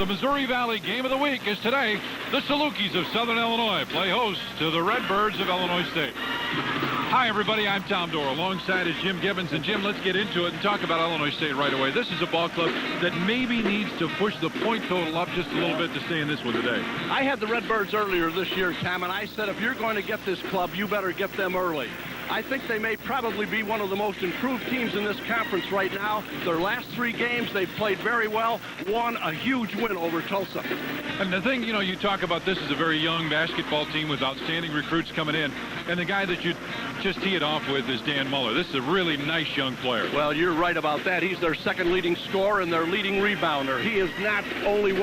The Missouri Valley Game of the Week is today. The Salukis of Southern Illinois play host to the Redbirds of Illinois State. Hi, everybody. I'm Tom Dorr. Alongside is Jim Gibbons. And, Jim, let's get into it and talk about Illinois State right away. This is a ball club that maybe needs to push the point total up just a little bit to stay in this one today. I had the Redbirds earlier this year, Tom, and I said if you're going to get this club, you better get them early. I think they may probably be one of the most improved teams in this conference right now. Their last 3 games, they've played very well, won a huge win over Tulsa. And the thing, you talk about this is a very young basketball team with outstanding recruits coming in. And the guy that you just tee it off with is Dan Muller. This is a really nice young player. Well, you're right about that. He's their second leading scorer and their leading rebounder. He is not only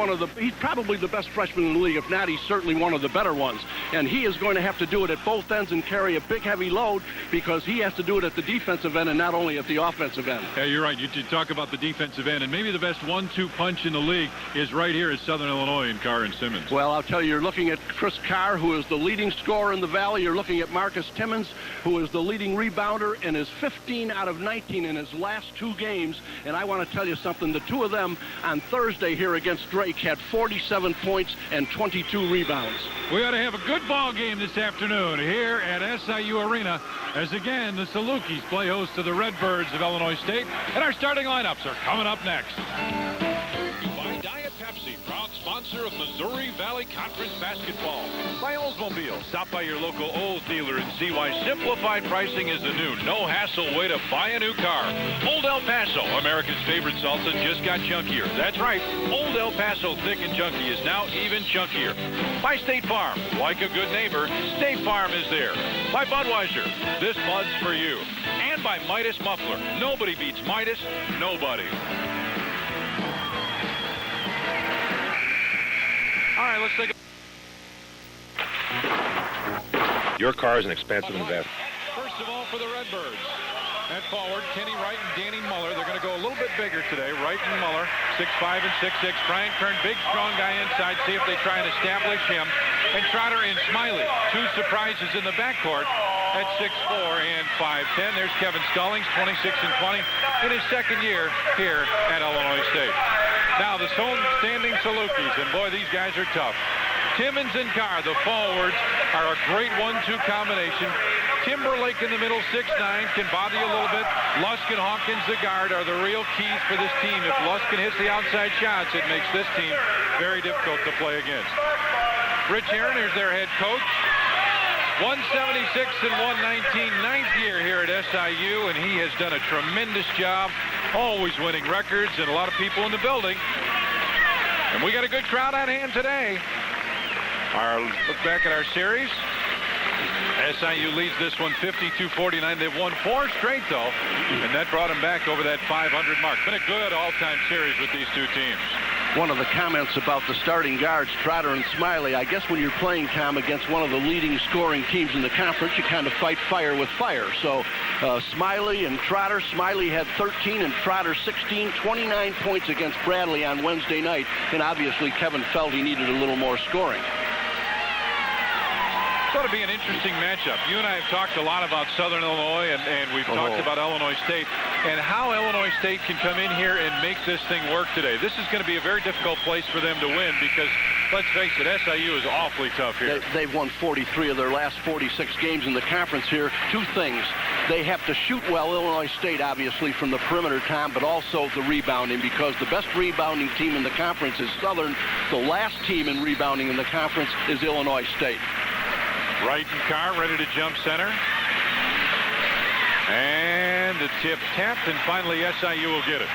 he's probably the best freshman in the league. If not, he's certainly one of the better ones. And he is going to have to do it at both ends and carry a big, heavy load because he has to do it at the defensive end and not only at the offensive end. Yeah, you're right. You talk about the defensive end, and maybe the best 1-2 punch in the league is right here at Southern Illinois in Carr and Simmons. Well, I'll tell you, you're looking at Chris Carr, who is the leading scorer in the Valley. You're looking at Marcus Timmons, who is the leading rebounder and is 15 out of 19 in his last 2 games. And I want to tell you something. The two of them on Thursday here against Drake had 47 points and 22 rebounds. We ought to have a good ball game this afternoon here at SIU Arena as, again, the Salukis play host to the Redbirds of Illinois State. And our starting lineups are coming up next. By Diet Pepsi, proud sponsor of Missouri Valley Conference basketball. By Oldsmobile, stop by your local Olds dealer and see why simplified pricing is the new no-hassle way to buy a new car. Old El Paso, America's favorite salsa, just got chunkier. That's right, Old El Paso thick and chunky is now even chunkier. By State Farm, like a good neighbor, State Farm is there. By Budweiser, this Bud's for you. And by Midas Muffler. Nobody beats Midas, nobody. All right, let's take a... Your car is an expensive investment. First of all, for the Redbirds. At forward, Kenny Wright and Danny Muller. They're going to go a little bit bigger today. Wright and Muller, 6'5" and 6'6". Brian Kern, big, strong guy inside. See if they try and establish him. And Trotter and Smiley, 2 surprises in the backcourt at 6'4" and 5'10". There's Kevin Stallings, 26 and 20, in his second year here at Illinois State. Now, the standing Salukis, and boy, these guys are tough. Timmons and Carr, the forwards, are a great 1-2 combination. Timberlake in the middle, 6'9", can bother you a little bit. Lusk and Hawkins, the guard, are the real keys for this team. If Luskin hits the outside shots, it makes this team very difficult to play against. Rich Aaron is their head coach. 176 and 119, 9th year here at SIU, and he has done a tremendous job, always winning records, and a lot of people in the building. And we got a good crowd on hand today. Look back at our series. SIU leads this one 52-49. They've won 4 straight, though, and that brought them back over that 500 mark. Been a good all-time series with these two teams. One of the comments about the starting guards, Trotter and Smiley, I guess when you're playing, Tom, against one of the leading scoring teams in the conference, you kind of fight fire with fire. So Smiley and Trotter, Smiley had 13 and Trotter 16, 29 points against Bradley on Wednesday night. And obviously Kevin felt he needed a little more scoring. It's going to be an interesting matchup. You and I have talked a lot about Southern Illinois, and we've talked about Illinois State and how Illinois State can come in here and make this thing work today. This is going to be a very difficult place for them to win because, let's face it, SIU is awfully tough here. They've won 43 of their last 46 games in the conference here. 2 things. They have to shoot well, Illinois State, obviously, from the perimeter, Tom, but also the rebounding, because the best rebounding team in the conference is Southern. The last team in rebounding in the conference is Illinois State. Wright and Carr ready to jump center. And the tip tapped, and finally SIU will get it.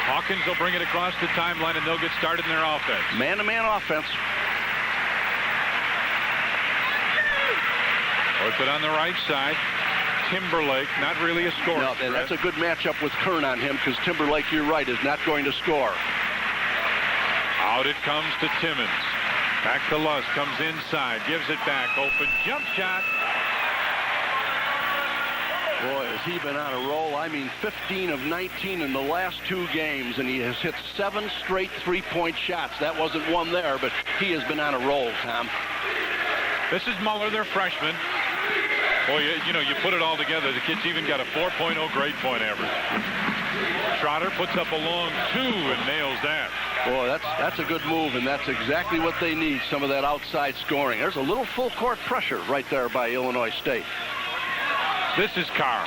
Hawkins will bring it across the timeline, and they'll get started in their offense. Man-to-man offense. Puts it on the right side. Timberlake, not really a scorer. No, and that's a good matchup with Kern on him, because Timberlake, you're right, is not going to score. Out it comes to Timmons. Back to Lusk, comes inside, gives it back, open jump shot. Boy, has he been on a roll. I mean, 15 of 19 in the last 2 games, and he has hit 7 straight 3-point shots. That wasn't one there, but he has been on a roll, Tom. This is Muller, their freshman. Boy, you know, you put it all together, the kid's even got a 4.0 grade point average. Trotter puts up a long 2 and nails that. Boy, that's a good move, and that's exactly what they need, some of that outside scoring. There's a little full court pressure right there by Illinois State. This is Carr.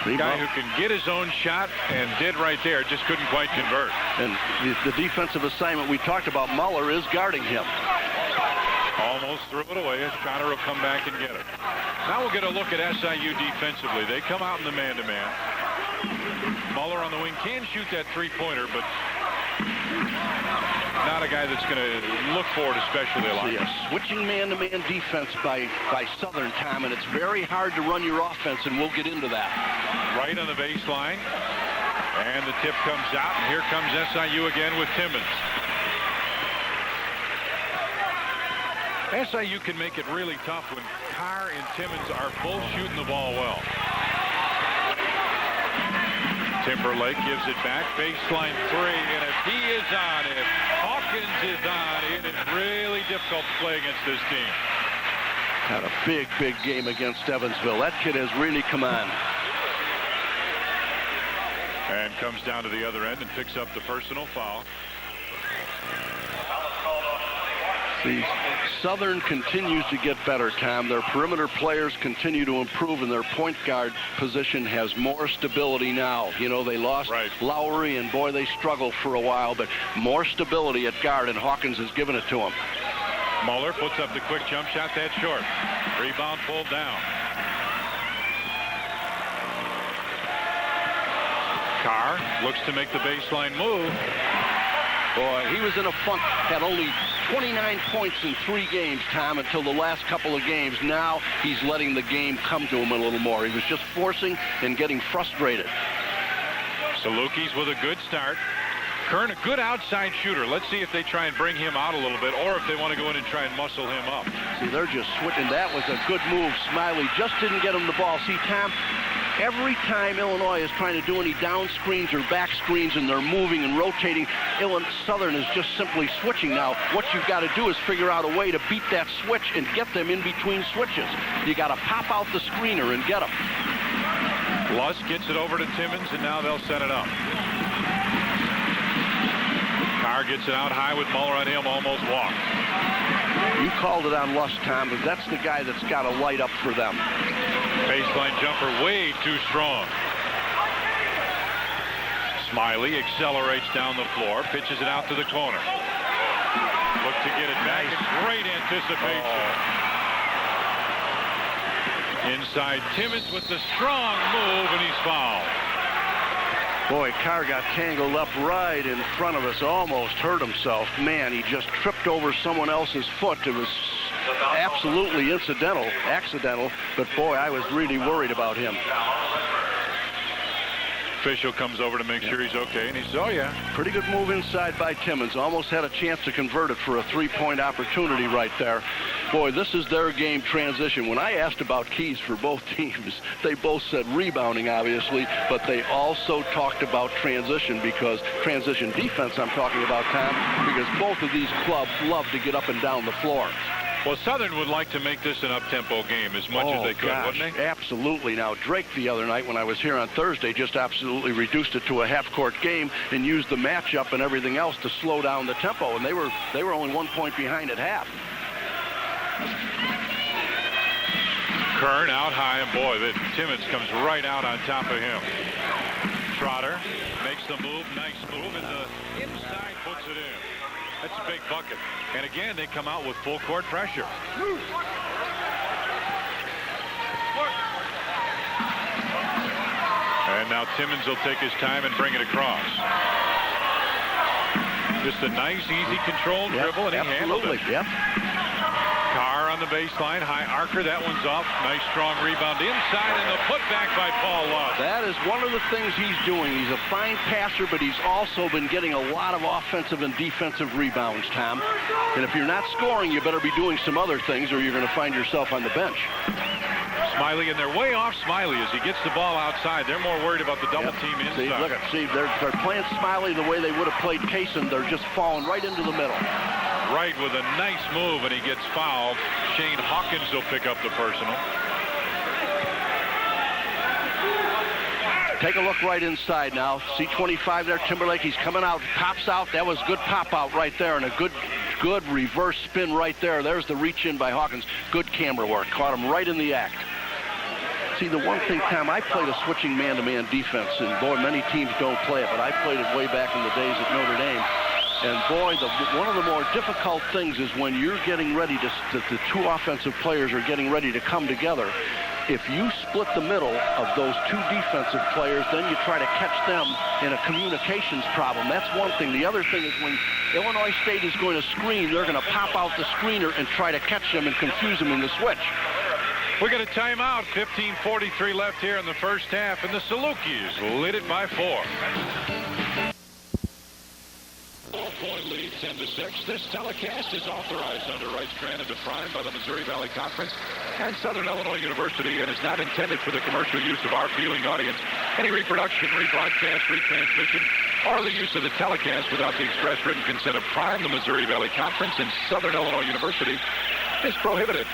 The guy who can get his own shot and did right there, just couldn't quite convert. And the defensive assignment we talked about, Muller is guarding him. Almost threw it away as Trotter will come back and get it. Now we'll get a look at SIU defensively. They come out in the man-to-man. Muller on the wing can shoot that three-pointer, but not a guy that's going to look for it especially a lot. See, a switching man-to-man defense by Southern, Tom, and it's very hard to run your offense, and we'll get into that. Right on the baseline, and the tip comes out, and here comes SIU again with Timmons. SIU can make it really tough when Carr and Timmons are both shooting the ball well. Timberlake gives it back, baseline 3, and if he is on, if Hawkins is on, it is really difficult to play against this team. Had a big game against Evansville. That kid has really come on. And comes down to the other end and picks up the personal foul. See, Southern continues to get better, Tom. Their perimeter players continue to improve, and their point guard position has more stability now. You know, they lost Lowry, and boy, they struggled for a while, but more stability at guard, and Hawkins has given it to him. Muller puts up the quick jump shot, that's short. Rebound pulled down. Carr looks to make the baseline move. Boy, he was in a funk. Had only 29 points in 3 games, Tom, until the last couple of games. Now he's letting the game come to him a little more. He was just forcing and getting frustrated. Salukis with a good start. Kern, a good outside shooter. Let's see if they try and bring him out a little bit, or if they want to go in and try and muscle him up. See, they're just switching. That was a good move. Smiley just didn't get him the ball. See, Tom, every time Illinois is trying to do any down screens or back screens and they're moving and rotating, Southern is just simply switching now. What you've got to do is figure out a way to beat that switch and get them in between switches. You got to pop out the screener and get them. Luss gets it over to Timmons, and now they'll set it up. Carr gets it out high with Muller on him, almost walked. You called it on Luss, Tom, but that's the guy that's got to light up for them. Baseline jumper way too strong. Smiley accelerates down the floor, pitches it out to the corner. Look to get it back, and great anticipation. Inside Timmons with the strong move, and he's fouled. Boy, Carr got tangled up right in front of us, almost hurt himself. Man, he just tripped over someone else's foot. It was absolutely accidental, but boy, I was really worried about him. Official comes over to make sure he's okay, and he says, oh yeah. Pretty good move inside by Timmons. Almost had a chance to convert it for a 3-point opportunity right there. Boy, this is their game, transition. When I asked about keys for both teams, they both said rebounding, obviously, but they also talked about transition, because transition defense I'm talking about, Tom, because both of these clubs love to get up and down the floor. Well, Southern would like to make this an up-tempo game as much as they could, wouldn't they? Absolutely. Now, Drake the other night when I was here on Thursday just absolutely reduced it to a half-court game and used the matchup and everything else to slow down the tempo, and they were only 1 point behind at half. Kern out high, and boy, Timmons comes right out on top of him. Trotter makes the move, nice move, and the inside puts it in. That's a big bucket. And again, they come out with full court pressure. And now Timmons will take his time and bring it across. Just a nice, easy, controlled dribble, and he handled it. Yep. Carr on the baseline, high arcer, that one's up. Nice strong rebound inside, and the putback by Paul Luss. That is one of the things he's doing. He's a fine passer, but he's also been getting a lot of offensive and defensive rebounds, Tom. And if you're not scoring, you better be doing some other things, or you're going to find yourself on the bench. Smiley, and they're way off Smiley as he gets the ball outside. They're more worried about the double team inside. See, they're playing Smiley the way they would have played Kaysen. They're just falling right into the middle. Right with a nice move, and he gets fouled. Shane Hawkins will pick up the personal. Take a look right inside now. See 25 there, Timberlake. He's coming out, pops out. That was good pop out right there, and a good reverse spin right there. There's the reach in by Hawkins. Good camera work. Caught him right in the act. See, the one thing, Tom, I played a switching man-to-man defense, and boy, many teams don't play it, but I played it way back in the days at Notre Dame. And boy, one of the more difficult things is when you're getting ready the two offensive players are getting ready to come together. If you split the middle of those two defensive players, then you try to catch them in a communications problem. That's one thing. The other thing is when Illinois State is going to screen, they're going to pop out the screener and try to catch them and confuse them in the switch. We got a timeout. 15:43 left here in the first half, and the Salukis lead it by 4. 4-point lead, 10-6. This telecast is authorized under rights granted to Prime by the Missouri Valley Conference and Southern Illinois University, and is not intended for the commercial use of our viewing audience. Any reproduction, rebroadcast, retransmission, or the use of the telecast without the express written consent of Prime, the Missouri Valley Conference, and Southern Illinois University is prohibited.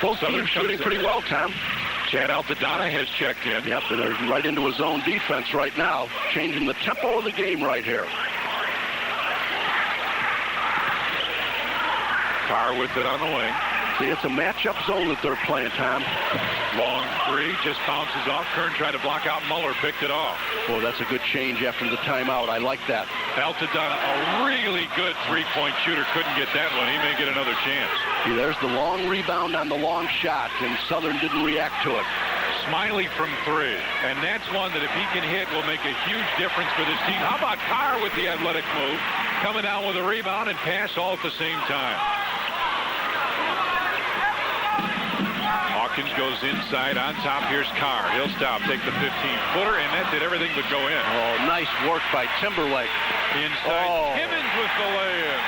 Both teams shooting pretty well, Tom. Chad Altadonna has checked in. Yep, and they're right into his own defense right now, changing the tempo of the game right here. Carr with it on the wing. See, it's a matchup zone that they're playing, Tom. Long three, just bounces off. Kern tried to block out Muller, picked it off. Boy, that's a good change after the timeout. I like that. Altadonna, a really good three-point shooter, couldn't get that one. He may get another chance. See, there's the long rebound on the long shot, and Southern didn't react to it. Smiley from 3, and that's one that if he can hit will make a huge difference for this team. How about Carr with the athletic move, coming down with a rebound and pass all at the same time. Hawkins goes inside on top. Here's Carr. He'll stop, take the 15-footer, and that did everything but go in. Oh, nice work by Timberlake. Inside, Timmons with the lay-in.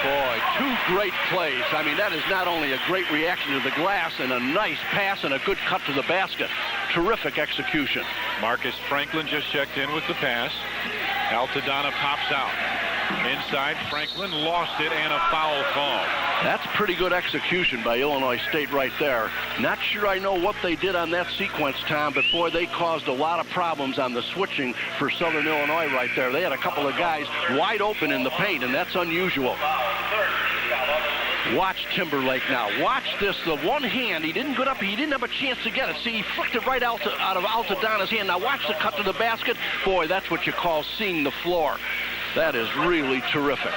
Boy, two great plays. I mean, that is not only a great reaction to the glass and a nice pass and a good cut to the basket. Terrific execution. Marcus Franklin just checked in with the pass. Altadonna pops out. Inside, Franklin lost it, and a foul call. That's pretty good execution by Illinois State right there. Not sure I know what they did on that sequence, Tom, but boy, they caused a lot of problems on the switching for Southern Illinois right there. They had a couple of guys wide open in the paint, and that's unusual. Watch Timberlake now. Watch this. The one hand, he didn't get up. He didn't have a chance to get it. See, he flicked it right out of Altadonna's hand. Now watch the cut to the basket. Boy, that's what you call seeing the floor. That is really terrific.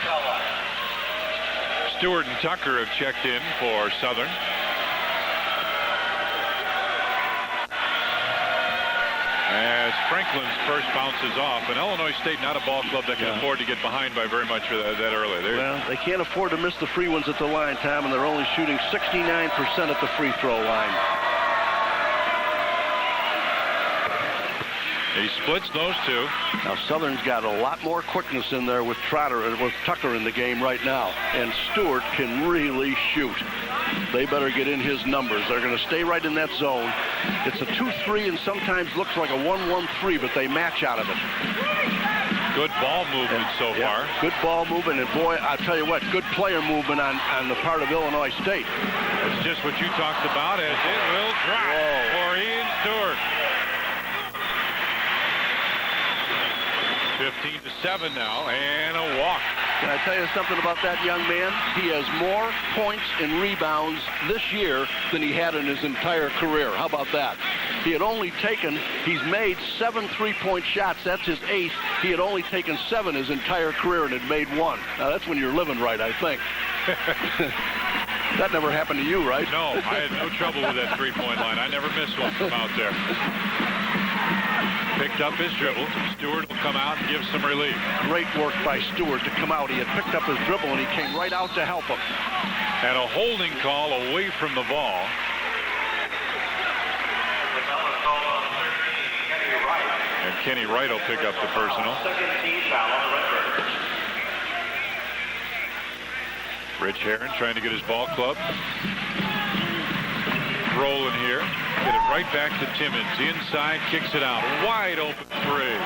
Stewart and Tucker have checked in for Southern. As Franklin's first bounces off, and Illinois State not a ball club that can afford to get behind by very much that early. Well, they can't afford to miss the free ones at the line, Tom, and they're only shooting 69% at the free throw line. He splits those two. Now Southern's got a lot more quickness in there with Tucker in the game right now, and Stewart can really shoot. They better get in his numbers. They're going to stay right in that zone. It's a 2-3 and sometimes looks like a 1-1-3, but they match out of it. Good ball movement so far. Good ball movement, and boy, I'll tell you what, good player movement on the part of Illinois State. That's just what you talked about, as it will drop for Ian Stewart. 15-7 now, and a walk. Can I tell you something about that young man? He has more points and rebounds this year than he had in his entire career. How about that? He's made 7 3-point shots. That's his 8th. He had only taken 7 his entire career and had made 1. Now, that's when you're living right, I think. That never happened to you, right? No, I had no trouble with that 3-point line. I never missed one from out there. Picked up his dribble. Stewart will come out and give some relief. Great work by Stewart to come out. He had picked up his dribble, and he came right out to help him. And a holding call away from the ball. And Kenny Wright will pick up the personal. Rich Herron trying to get his ball club. Rolling here. Get it right back to Timmons. Inside, kicks it out. Wide open 3.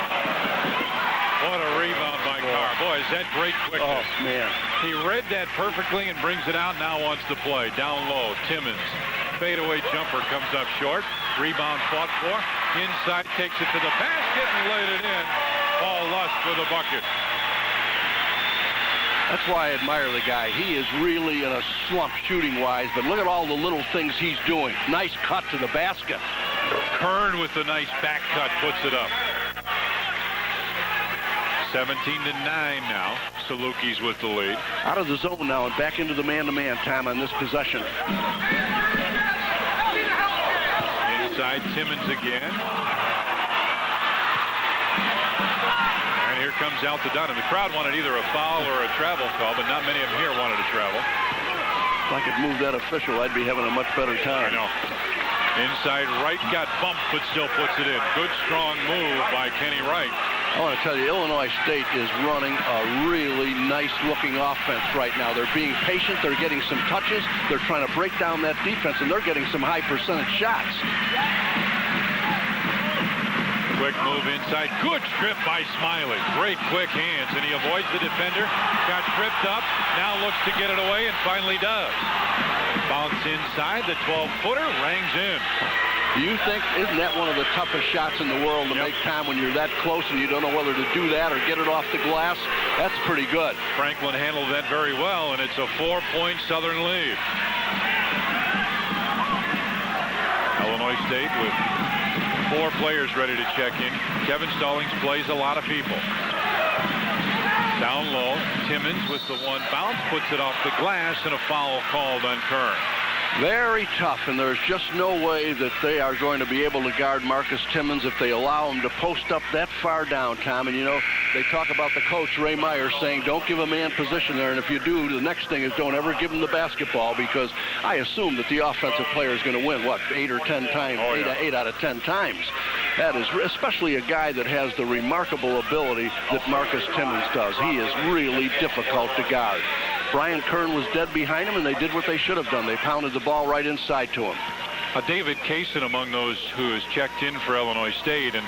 What a rebound by Carr. Boy, is that great quickness. Oh, man. He read that perfectly and brings it out. Now wants to play. Down low, Timmons. fadeaway jumper comes up short. Rebound fought for. Inside, takes it to the basket and laid it in. Paul Lust with a bucket. That's why I admire the guy. He is really in a slump shooting-wise, but look at all the little things he's doing. Nice cut to the basket. Kern with the nice back cut puts it up. 17-9 now. Salukis with the lead. Out of the zone now and back into the man-to-man time on this possession. Inside Timmons again. And here comes Altadonna. The crowd wanted either a foul or a travel call, but not many of them here wanted to travel. If I could move that official, I'd be having a much better time. I know. Inside Wright got bumped, but still puts it in. Good, strong move by Kenny Wright. I want to tell you, Illinois State is running a really nice-looking offense right now. They're being patient. They're getting some touches. They're trying to break down that defense, and they're getting some high-percentage shots. Quick move inside. Good trip by Smiley. Great quick hands, and he avoids the defender. Got tripped up. Now looks to get it away, and finally does. Bounce inside. The 12-footer rangs in. Do you think, isn't that one of the toughest shots in the world to make, Tom, when you're that close and you don't know whether to do that or get it off the glass? That's pretty good. Franklin handled that very well, and it's a 4-point Southern lead. Illinois State with 4 players ready to check in. Kevin Stallings plays a lot of people. Down low, Timmons with the one bounce, puts it off the glass, and a foul called on Kern. Very tough, and there's just no way that they are going to be able to guard Marcus Timmons if they allow him to post up that far down, Tom. And, you know, they talk about the coach, Ray Meyer, saying don't give a man position there, and if you do, the next thing is don't ever give him the basketball, because I assume that the offensive player is going to win, what, 8 or 10 times, 8 out of 10 times. That is, especially a guy that has the remarkable ability that Marcus Timmons does. He is really difficult to guard. Brian Kern was dead behind him, and they did what they should have done. They pounded the ball right inside to him. David Kaysen among those who has checked in for Illinois State. And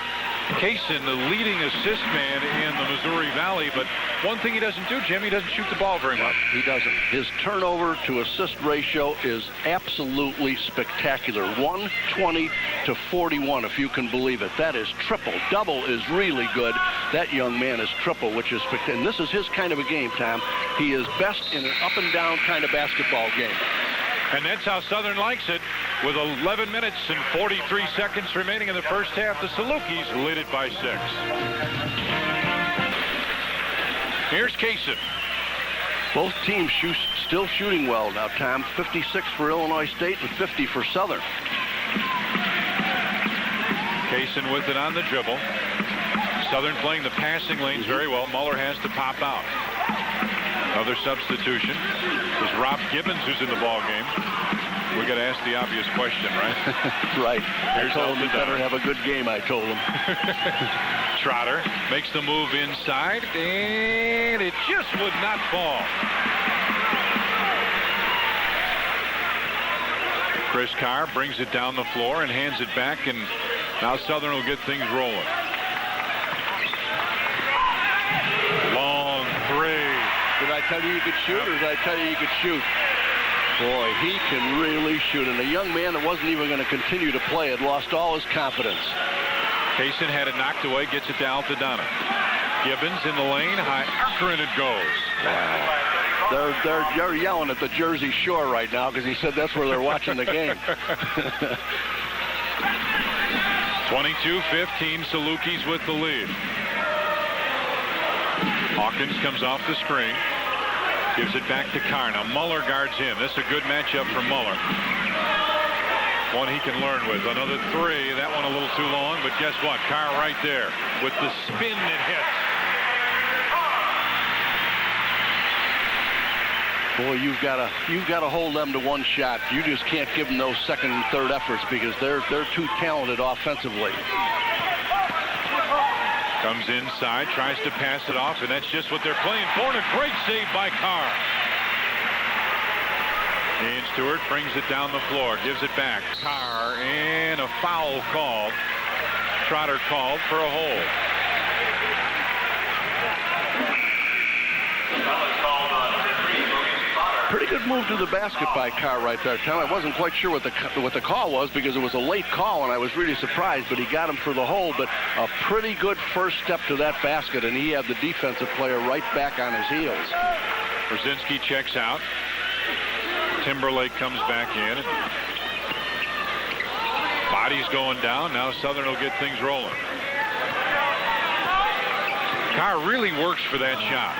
Kaysen, the leading assist man in the Missouri Valley. But one thing he doesn't do, Jim, he doesn't shoot the ball very much. He doesn't. His turnover to assist ratio is absolutely spectacular. 120 to 41, if you can believe it. That is triple. Double is really good. That young man is triple, which is spectacular. And this is his kind of a game, Tom. He is best in an up-and-down kind of basketball game. And that's how Southern likes it. With 11 minutes and 43 seconds remaining in the first half, the Salukis lead it by 6. Here's Kaysen. Both teams still shooting well now, Tom. 56 for Illinois State and 50 for Southern. Kaysen with it on the dribble. Southern playing the passing lanes very well. Muller has to pop out. Another substitution. It was Rob Gibbons who's in the ball game. We got to ask the obvious question, right? Right. Here's I told him he better have a good game, I told him. Trotter makes the move inside, and it just would not fall. Chris Carr brings it down the floor and hands it back, and now Southern will get things rolling. Long three. Did I tell you you could shoot, or did I tell you you could shoot? Boy, he can really shoot. And a young man that wasn't even going to continue to play had lost all his confidence. Kaysen had it knocked away, gets it to Altadonna. Gibbons in the lane, high archer, and it goes. Wow. They're yelling at the Jersey Shore right now because he said that's where they're watching the game. 22-15, Salukis with the lead. Hawkins comes off the screen. Gives it back to Carr. Now Muller guards him. This is a good matchup for Muller. One he can learn with. Another three. That one a little too long, but guess what? Carr right there with the spin that hits. Boy, you've got to hold them to one shot. You just can't give them those second and third efforts because they're too talented offensively. Comes inside, tries to pass it off, and that's just what they're playing for. And a great save by Carr. And Stewart brings it down the floor, gives it back. Carr, and a foul called. Trotter called for a hold. Pretty Good move to the basket by Carr right there, Tom. I wasn't quite sure what the call was because it was a late call, and I was really surprised, but he got him for the hole. But a pretty good first step to that basket, and he had the defensive player right back on his heels. Brzezinski checks out. Timberlake comes back in. Body's going down. Now Southern will get things rolling. Carr really works for that shot.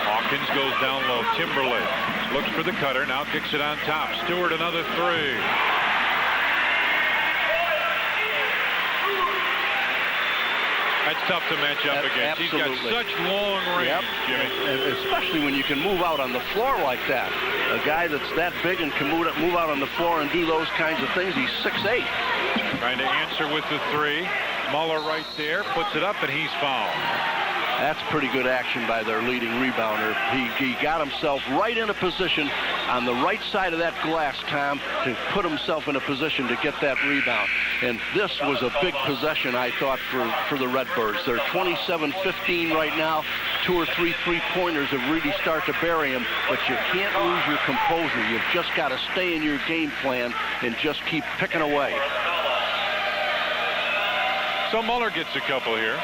Hawkins goes down low. Timberlake looks for the cutter. Now kicks it on top. Stewart another three. That's tough to match up against. Absolutely. He's got such long range, Jimmy. And especially when you can move out on the floor like that. A guy that's that big and can move out on the floor and do those kinds of things. He's 6'8". Trying to answer with the three. Muller right there, puts it up, and he's fouled. That's pretty good action by their leading rebounder. He got himself right in a position on the right side of that glass, Tom, to put himself in a position to get that rebound. And this was a big possession, I thought, for the Redbirds. They're 27-15 right now. 2 or 3 three-pointers have really started to bury him, but you can't lose your composure. You've just got to stay in your game plan and just keep picking away. So Muller gets a couple here.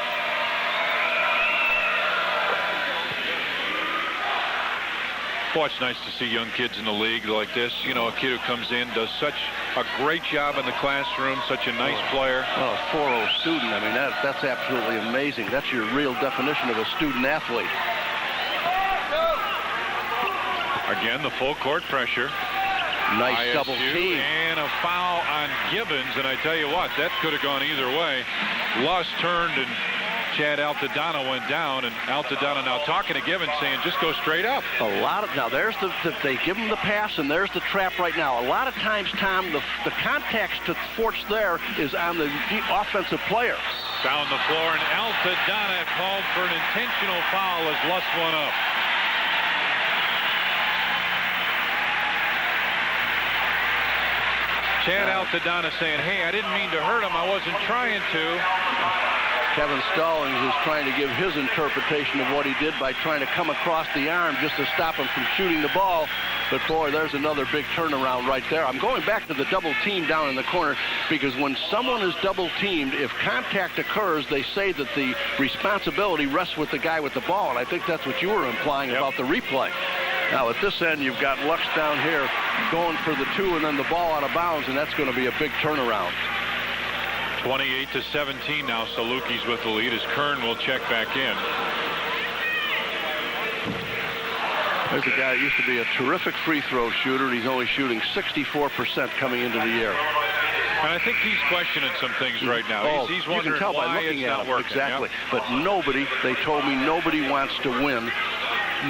Boy, it's nice to see young kids in the league like this. You know, a kid who comes in, does such a great job in the classroom, such a nice player. Oh, 4.0 student. I mean, that's absolutely amazing. That's your real definition of a student athlete. Again, the full court pressure. Nice ISU, double team. And a foul on Gibbons, and I tell you what, that could have gone either way. Luss turned and Chad Altadonna went down, and Altadonna now talking to Gibbons saying just go straight up. Now there's they give him the pass, and there's the trap right now. A lot of times, Tom, the contact to force there is on the offensive player. Down the floor, and Altadonna called for an intentional foul as Luss went up. Chad Altadonna saying, hey, I didn't mean to hurt him. I wasn't trying to. Kevin Stallings is trying to give his interpretation of what he did by trying to come across the arm just to stop him from shooting the ball. But, boy, there's another big turnaround right there. I'm going back to the double team down in the corner because when someone is double teamed, if contact occurs, they say that the responsibility rests with the guy with the ball. And I think that's what you were implying about the replay. Now, at this end, you've got Lux down here going for the two and then the ball out of bounds, and that's going to be a big turnaround. 28-17 now. Salukis with the lead as Kern will check back in. There's a guy that used to be a terrific free throw shooter, and he's only shooting 64% coming into the year. And I think he's questioning some things right now. He's wondering you can tell why by looking it's at not him. working. Exactly. Yeah. But they told me nobody wants to win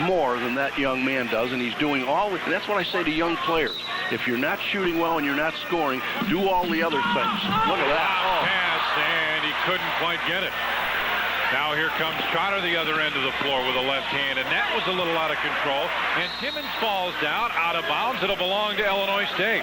more than that young man does, and he's doing all. That's what I say to young players. If you're not shooting well and you're not scoring, do all the other things. Look at that. Pass, and he couldn't quite get it. Now here comes Trotter the other end of the floor with a left hand, and that was a little out of control. And Timmons falls down, out of bounds. It'll belong to Illinois State.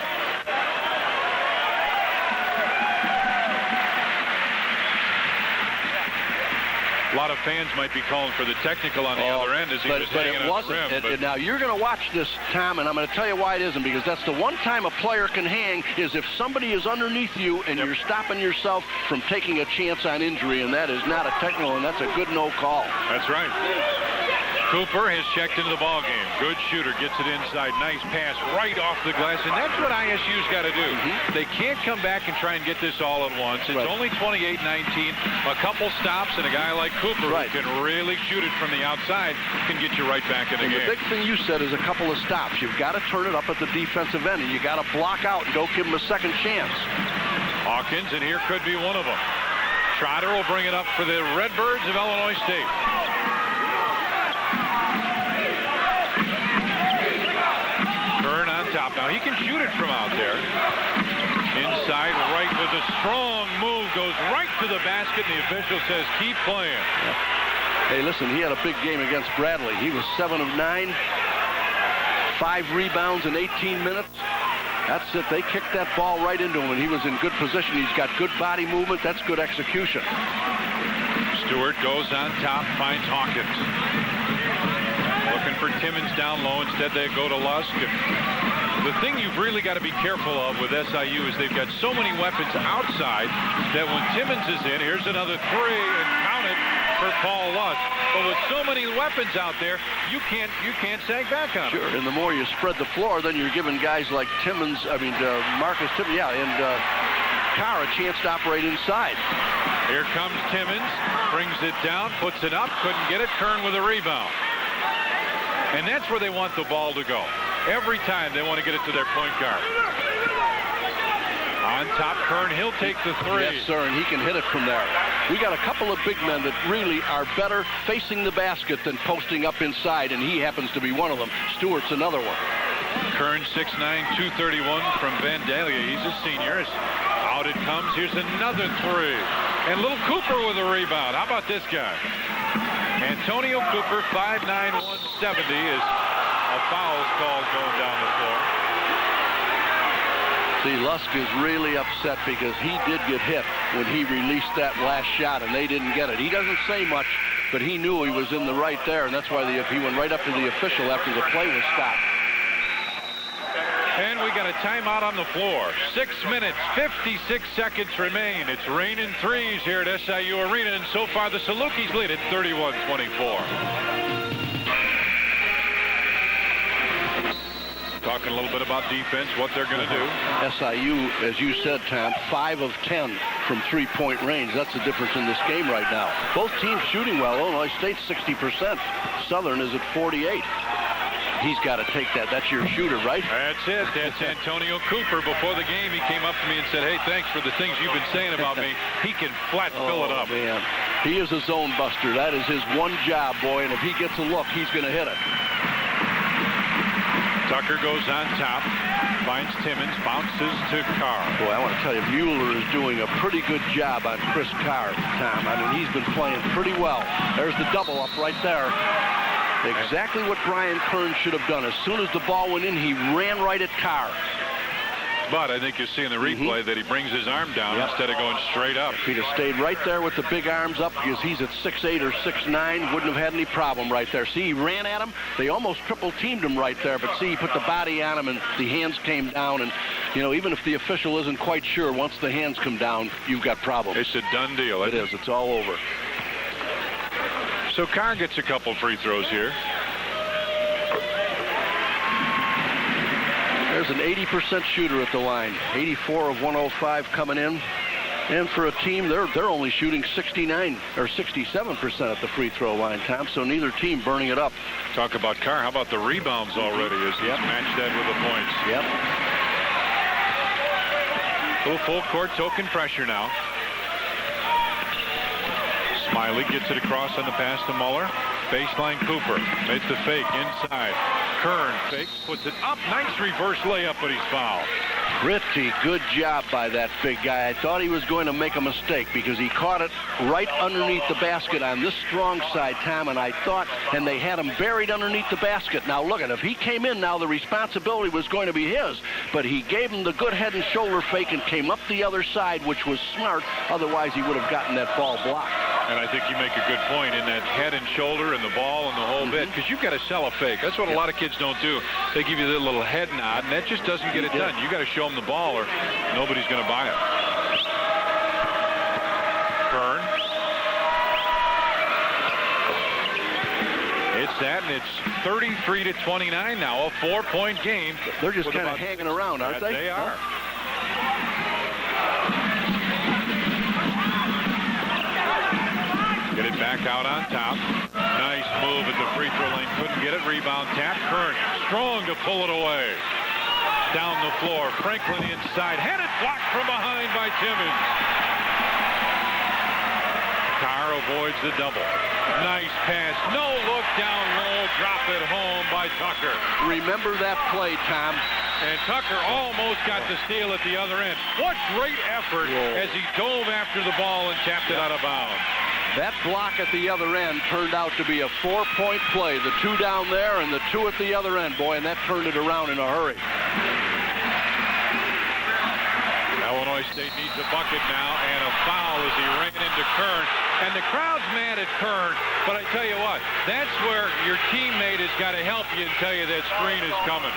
A lot of fans might be calling for the technical on the other end as he was hanging on the rim. But now you're going to watch this, Tom, and I'm going to tell you why it isn't, because that's the one time a player can hang is if somebody is underneath you and you're stopping yourself from taking a chance on injury, and that is not a technical, and that's a good no call. That's right. Cooper has checked into the ball game. Good shooter, gets it inside. Nice pass right off the glass, and that's what ISU's got to do. They can't come back and try and get this all at once. It's only 28-19. A couple stops, and a guy like Cooper who can really shoot it from the outside can get you right back in the game. The big thing you said is a couple of stops. You've got to turn it up at the defensive end, and you got to block out and don't give him a second chance. Hawkins, and here could be one of them. Trotter will bring it up for the Redbirds of Illinois State. Top. Now he can shoot it from out there. Inside right with a strong move, goes right to the basket, and the official says keep playing. Hey, listen, he had a big game against Bradley. He was 7 of 9, 5 rebounds in 18 minutes. That's it. They kicked that ball right into him, and he was in good position. He's got good body movement. That's good execution. Stewart goes on top, finds Hawkins. Looking for Timmons down low. Instead, they go to Lusk. The thing you've really got to be careful of with SIU is they've got so many weapons outside that when Timmons is in, here's another three, and count it for Paul Lusk. But with so many weapons out there, you can't sag back on them. Sure, and the more you spread the floor, then you're giving guys like Marcus Timmons, and Carr a chance to operate inside. Here comes Timmons, brings it down, puts it up, couldn't get it. Kern with a rebound. And that's where they want the ball to go. Every time they want to get it to their point guard. On top, Kern, he'll take the three. Yes, sir, and he can hit it from there. We got a couple of big men that really are better facing the basket than posting up inside, and he happens to be one of them. Stewart's another one. Kern, 6'9", 231 from Vandalia. He's a senior. Out it comes. Here's another three. And little Cooper with a rebound. How about this guy? Antonio Cooper, 5'9", 170, is a foul called going down the floor. See, Lusk is really upset because he did get hit when he released that last shot, and they didn't get it. He doesn't say much, but he knew he was in the right there, and that's why he went right up to the official after the play was stopped. And we got a timeout on the floor. 6 minutes, 56 seconds remain. It's raining threes here at SIU Arena, and so far the Salukis lead at 31-24. Talking a little bit about defense, what they're going to do. SIU, as you said, Tom, 5 of 10 from three-point range. That's the difference in this game right now. Both teams shooting well. Illinois State's 60%. Southern is at 48%. He's got to take that. That's your shooter, right? That's it. That's Antonio Cooper. Before the game, he came up to me and said, hey, thanks for the things you've been saying about me. He can flat fill it up. Man. He is a zone buster. That is his one job, boy, and if he gets a look, he's going to hit it. Tucker goes on top, finds Timmons, bounces to Carr. Boy, I want to tell you, Mueller is doing a pretty good job on Chris Carr, Tom. I mean, he's been playing pretty well. There's the double up right there. Exactly what Brian Kern should have done. As soon as the ball went in, he ran right at Carr. But I think you see in the replay that he brings his arm down instead of going straight up. If he'd have stayed right there with the big arms up, because he's at 6'8" or 6'9", wouldn't have had any problem right there. See, he ran at him. They almost triple-teamed him right there. But see, he put the body on him, and the hands came down. And, you know, even if the official isn't quite sure, once the hands come down, you've got problems. It's a done deal. It is. It's all over. So Carr gets a couple free throws here. There's an 80% shooter at the line. 84 of 105 coming in. And for a team, they're only shooting 69 or 67% at the free throw line, Tom. So neither team burning it up. Talk about Carr. How about the rebounds already as he's matched that with the points? Yep. Little full court token pressure now. Smiley gets it across on the pass to Muller. Baseline Cooper. Makes the fake inside. Kern fakes, puts it up. Nice reverse layup, but he's fouled. Pretty good job by that big guy. I thought he was going to make a mistake because he caught it right underneath the basket on this strong side, Tom, and I thought, and they had him buried underneath the basket. Now, look at, if he came in now, the responsibility was going to be his, but he gave him the good head and shoulder fake and came up the other side, which was smart. Otherwise, he would have gotten that ball blocked. And I think you make a good point in that head and shoulder and the ball and the whole bit, because you've got to sell a fake. That's what a lot of kids don't do. They give you the little head nod, and that just doesn't get it done. You got to show them the ball, or nobody's going to buy it. Kern. It's that, and it's 33-29 now, a 4-point game. They're just kind of hanging around, aren't they? They are. Get it back out on top. Nice move at the free throw line. Couldn't get it. Rebound tap. Kern strong to pull it away. Down the floor. Franklin inside. Had it blocked from behind by Timmons. Carr avoids the double. Nice pass. No look down low. Drop it home by Tucker. Remember that play, Tom. And Tucker almost got the steal at the other end. What great effort as he dove after the ball and tapped it out of bounds. That block at the other end turned out to be a 4-point play. The 2 down there and the 2 at the other end, boy, and that turned it around in a hurry. Illinois State needs a bucket now, and a foul as he ran into Kern. And the crowd's mad at Kern, but I tell you what, that's where your teammate has got to help you and tell you that screen is coming.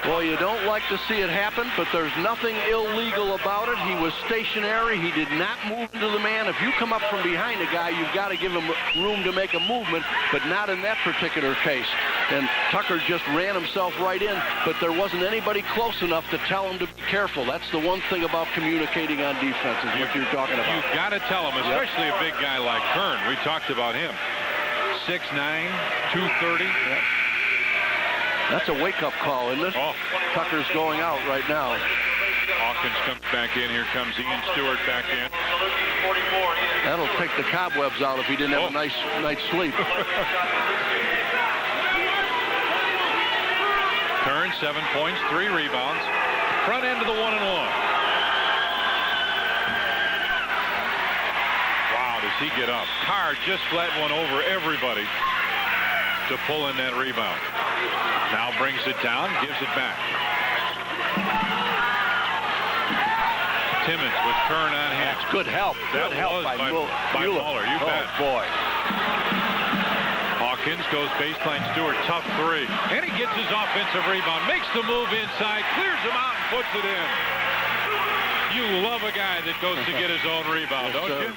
Well, you don't like to see it happen, but there's nothing illegal about it. He was stationary. He did not move into the man. If you come up from behind a guy, you've got to give him room to make a movement, but not in that particular case. And Tucker just ran himself right in, but there wasn't anybody close enough to tell him to be careful. That's the one thing about communicating on defense is what you're talking about. You've got to tell him, especially a big guy like Kern. We talked about him. 6'9", 230. Yep. That's a wake-up call, isn't it? Oh. Tucker's going out right now. Hawkins comes back in. Here comes Ian Stewart back in. That'll take the cobwebs out if he didn't have a nice night's sleep. Kern, 7 points, 3 rebounds. Front end of the 1-and-1. Wow, does he get up? Carr just let one over everybody to pull in that rebound. Now brings it down, gives it back. Timmons with Kern on him. That's good help. That good help was by Muller. You bet. Boy. Hawkins goes baseline. Stewart, tough 3. And he gets his offensive rebound. Makes the move inside. Clears him out and puts it in. You love a guy that goes to get his own rebound, don't you?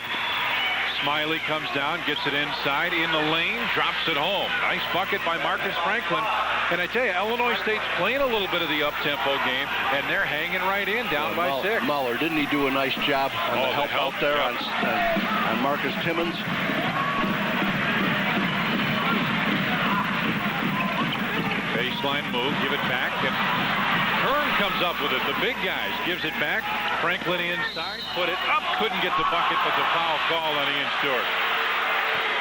Smiley comes down, gets it inside, in the lane, drops it home. Nice bucket by Marcus Franklin. And I tell you, Illinois State's playing a little bit of the up-tempo game, and they're hanging right in, down by 6. Muller, didn't he do a nice job on the help out there on Marcus Timmons? Baseline move, give it back, and Kern comes up with it. The big guys gives it back. Franklin inside, put it up, couldn't get the bucket, but the foul call on Ian Stewart.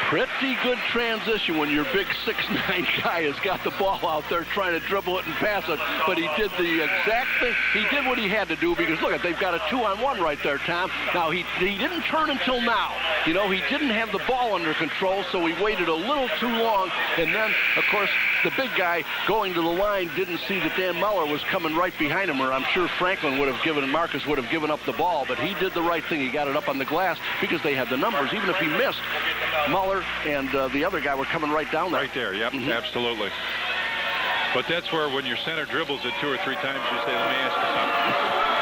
Pretty good transition when your big 6'9" guy has got the ball out there trying to dribble it and pass it, but he did the exact thing. He did what he had to do because, look, they've got a 2-on-1 right there, Tom. Now, he didn't turn until now. You know, he didn't have the ball under control, so he waited a little too long, and then, of course, the big guy going to the line didn't see that Dan Muller was coming right behind him, or I'm sure Marcus would have given up the ball, but he did the right thing. He got it up on the glass because they had the numbers. Even if he missed, Muller and the other guy were coming right down there. Right there, yep, absolutely. But that's where when your center dribbles it 2 or 3 times, you say, let me ask you something.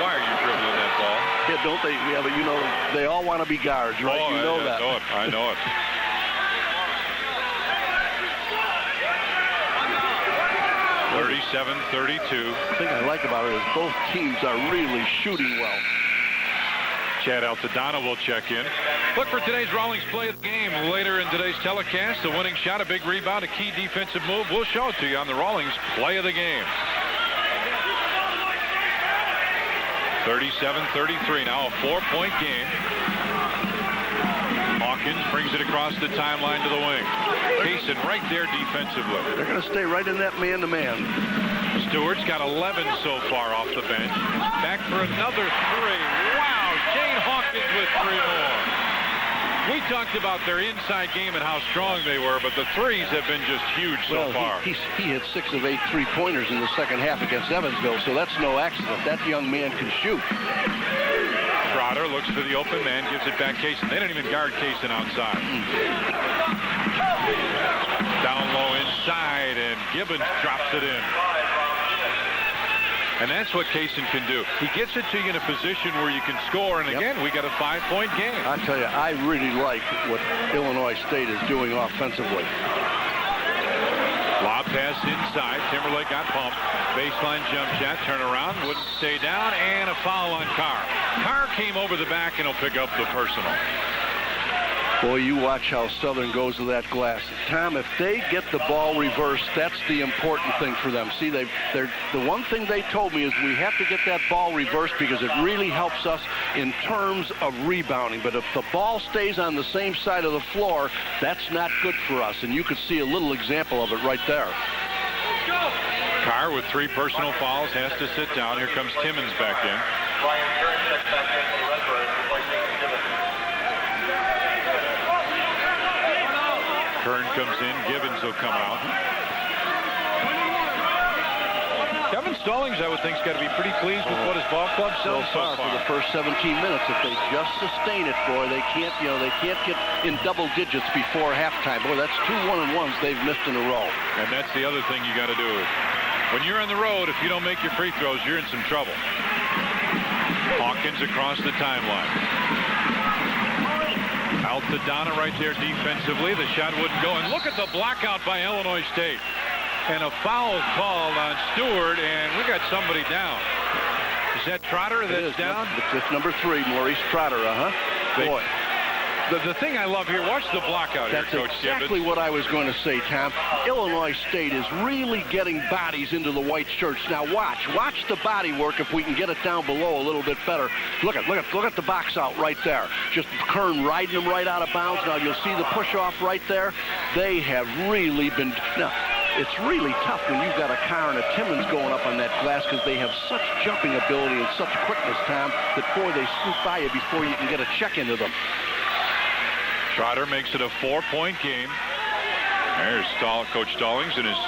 Why are you dribbling that ball? Yeah, don't they? Yeah, but you know, they all want to be guards, right? Oh, you know that. I know it. (37-32). The thing I like about it is both teams are really shooting well. Chad Altadonna will check in. Look for today's Rawlings play of the game later in today's telecast. The winning shot, a big rebound, a key defensive move. We'll show it to you on the Rawlings play of the game. 37-33 now, a 4-point game. Hawkins brings it across the timeline to the wing. Kaysen right there defensively. They're going to stay right in that man-to-man. Stewart's got 11 so far off the bench. Back for another 3. Wow, Shane Hawkins with 3 more. We talked about their inside game and how strong they were, but the threes have been just huge so far. He hit 6 of 8 3-pointers in the second half against Evansville, so that's no accident. That young man can shoot. Trotter looks for the open man, gives it back Kaysen. They didn't even guard Kaysen outside. Down low inside, and Gibbons drops it in. And that's what Kaysen can do. He gets it to you in a position where you can score, and again, we got a 5-point game. I tell you, I really like what Illinois State is doing offensively. Lob pass inside. Timberlake got pumped. Baseline jump shot. Turn around. Wouldn't stay down. And a foul on Carr. Carr came over the back and he'll pick up the personal. Boy, you watch how Southern goes to that glass. Tom, if they get the ball reversed, that's the important thing for them. See, the one thing they told me is we have to get that ball reversed because it really helps us in terms of rebounding. But if the ball stays on the same side of the floor, that's not good for us. And you could see a little example of it right there. Carr with 3 personal fouls has to sit down. Here comes Timmons back in. Kern comes in. Gibbons will come out. Kevin Stallings, I would think, has got to be pretty pleased with what his ball club's done so far. For the first 17 minutes, if they just sustain it, boy, they can't get in double digits before halftime. Boy, that's 2 1-and-1s they've missed in a row. And that's the other thing you got to do. When you're on the road, if you don't make your free throws, you're in some trouble. Hawkins across the timeline. Out to Donna right there defensively. The shot wouldn't go. And look at the blockout by Illinois State. And a foul called on Stewart, and we got somebody down. Is that Trotter that's down? It's number 3, Maurice Trotter, Boy. The thing I love here, watch the blockout here, Coach. That's exactly what I was going to say, Tom. Illinois State is really getting bodies into the white shirts. Now watch the body work if we can get it down below a little bit better. Look at the box out right there. Just Kern riding them right out of bounds. Now you'll see the push off right there. They have really been. Now, it's really tough when you've got a Carr and a Timmons going up on that glass because they have such jumping ability and such quickness, Tom, that, boy, they scoot by you before you can get a check into them. Trotter makes it a 4-point game. There's Coach Stallings and his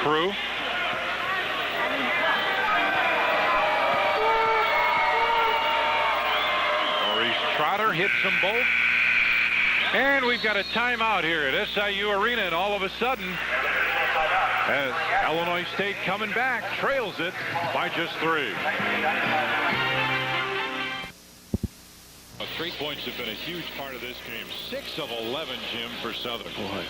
crew. Maurice Trotter hits them both. And we've got a timeout here at SIU Arena, and all of a sudden, Illinois State coming back, trails it by just 3. 3 points have been a huge part of this game. 6 of 11, Jim, for Southern. Boy.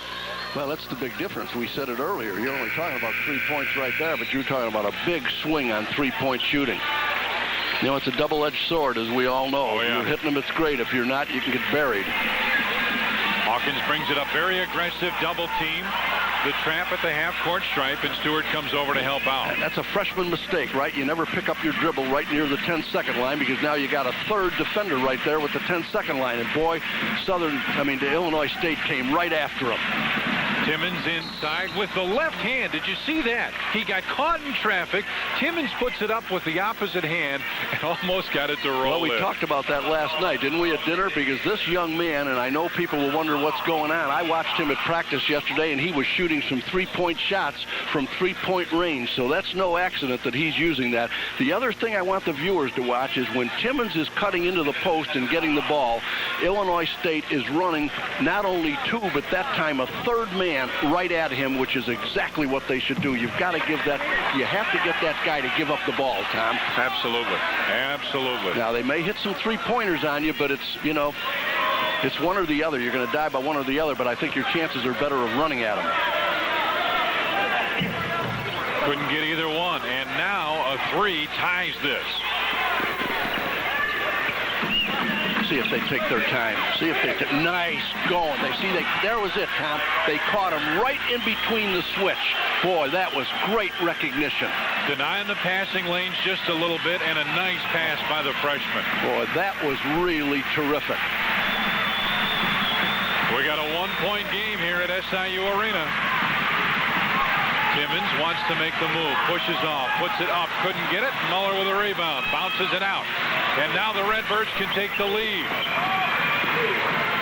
Well, that's the big difference. We said it earlier. You're only talking about 3 points right there, but you're talking about a big swing on 3-point shooting. You know, it's a double-edged sword, as we all know. Oh, yeah. If you're hitting them, it's great. If you're not, you can get buried. Hawkins brings it up, very aggressive double team. The trap at the half-court stripe, and Stewart comes over to help out. That's a freshman mistake, right? You never pick up your dribble right near the 10-second line because now you got a third defender right there with the 10-second line. And boy, the Illinois State came right after him. Timmons inside with the left hand. Did you see that? He got caught in traffic. Timmons puts it up with the opposite hand and almost got it to roll. Well, we talked about that last night, didn't we, at dinner? Because this young man, and I know people will wonder what's going on. I watched him at practice yesterday, and he was shooting some 3-point shots from 3-point range. So that's no accident that he's using that. The other thing I want the viewers to watch is when Timmons is cutting into the post and getting the ball, Illinois State is running not only 2, but that time a third man right at him, which is exactly what they should do. You've got to you have to get that guy to give up the ball, Tom. Absolutely. Absolutely. Now, they may hit some 3-pointers on you, but it's one or the other. You're going to die by one or the other, but I think your chances are better of running at them. Couldn't get either one, and now a 3 ties this. See if they take their time. See if they nice going. There was it, Tom. They caught him right in between the switch. Boy, that was great recognition. Denying the passing lanes just a little bit, and a nice pass by the freshman. Boy, that was really terrific. We got a 1-point game here at SIU Arena. Timmons wants to make the move, pushes off, puts it up, couldn't get it. Muller with a rebound, bounces it out. And now the Redbirds can take the lead.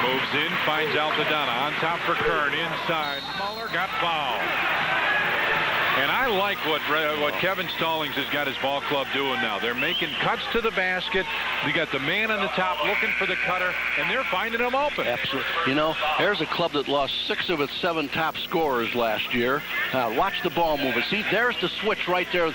Moves in, finds Altadonna. On top for Kern, inside. Muller got fouled. And I like what Kevin Stallings has got his ball club doing now. They're making cuts to the basket. They got the man on the top looking for the cutter, and they're finding him open. Absolutely. You know, there's a club that lost 6 of its 7 top scorers last year. Watch the ball movement. See, there's the switch right there.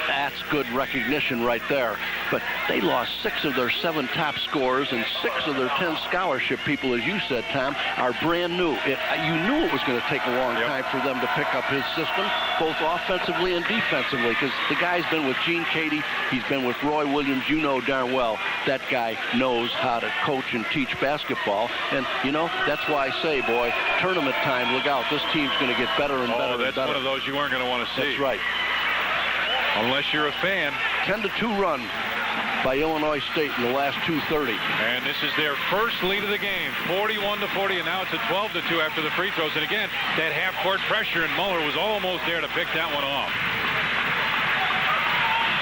That's good recognition right there. But they lost 6 of their 7 top scorers, and 6 of their 10 scholarship people, as you said, Tom, are brand new. You knew it was going to take a long time for them to pick up his system, both offensively and defensively, because the guy's been with Gene Cady, he's been with Roy Williams. You know darn well that guy knows how to coach and teach basketball. And, you know, that's why I say, boy, tournament time, look out. This team's going to get better and better and better. That's one of those you weren't going to want to see. That's right. Unless you're a fan. 10-2 run by Illinois State in the last 2:30. And this is their first lead of the game, 41-40, and now it's a 12-2 after the free throws. And again, that half-court pressure, and Muller was almost there to pick that one off.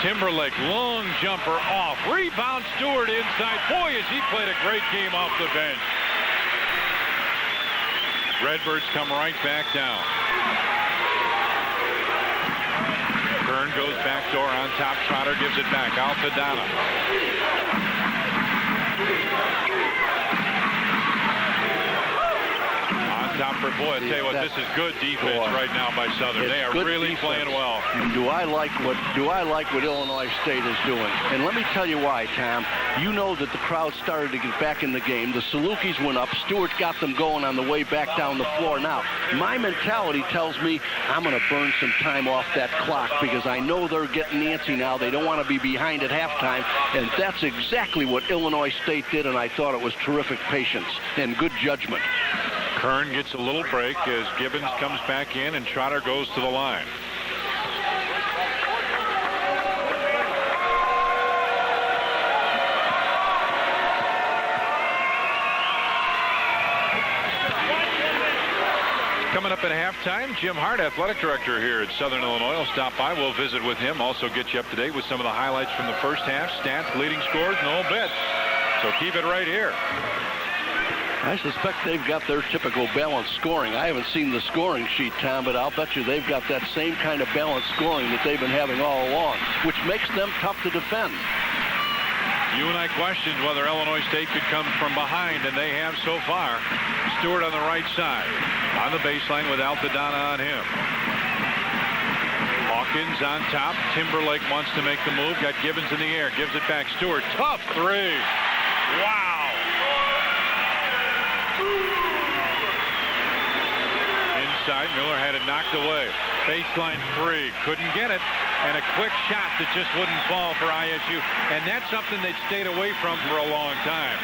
Timberlake, long jumper off. Rebound, Stewart inside. Boy, has he played a great game off the bench. Redbirds come right back down. Kern Kern goes backdoor on top. Trotter gives it back. Altadonna. Top for boy. I tell you what, this is good defense right now by Southern. They are really playing well. Do I like what Illinois State is doing? And let me tell you why, Tom. You know that the crowd started to get back in the game. The Salukis went up. Stewart got them going on the way back down the floor. Now, my mentality tells me I'm going to burn some time off that clock because I know they're getting antsy now. They don't want to be behind at halftime, and that's exactly what Illinois State did, and I thought it was terrific patience and good judgment. Kern gets a little break as Gibbons comes back in and Trotter goes to the line. Coming up at halftime, Jim Hart, athletic director here at Southern Illinois, will stop by. We'll visit with him, also get you up to date with some of the highlights from the first half, stats, leading scores, and the whole bit. So keep it right here. I suspect they've got their typical balanced scoring. I haven't seen the scoring sheet, Tom, but I'll bet you they've got that same kind of balanced scoring that they've been having all along, which makes them tough to defend. You and I questioned whether Illinois State could come from behind, and they have so far. Stewart on the right side. On the baseline with Altadonna on him. Hawkins on top. Timberlake wants to make the move. Got Gibbons in the air. Gives it back. Stewart. Tough three. Wow. Inside, Miller had it knocked away. Baseline three, couldn't get it, and a quick shot that just wouldn't fall for ISU, and that's something they've stayed away from for a long time.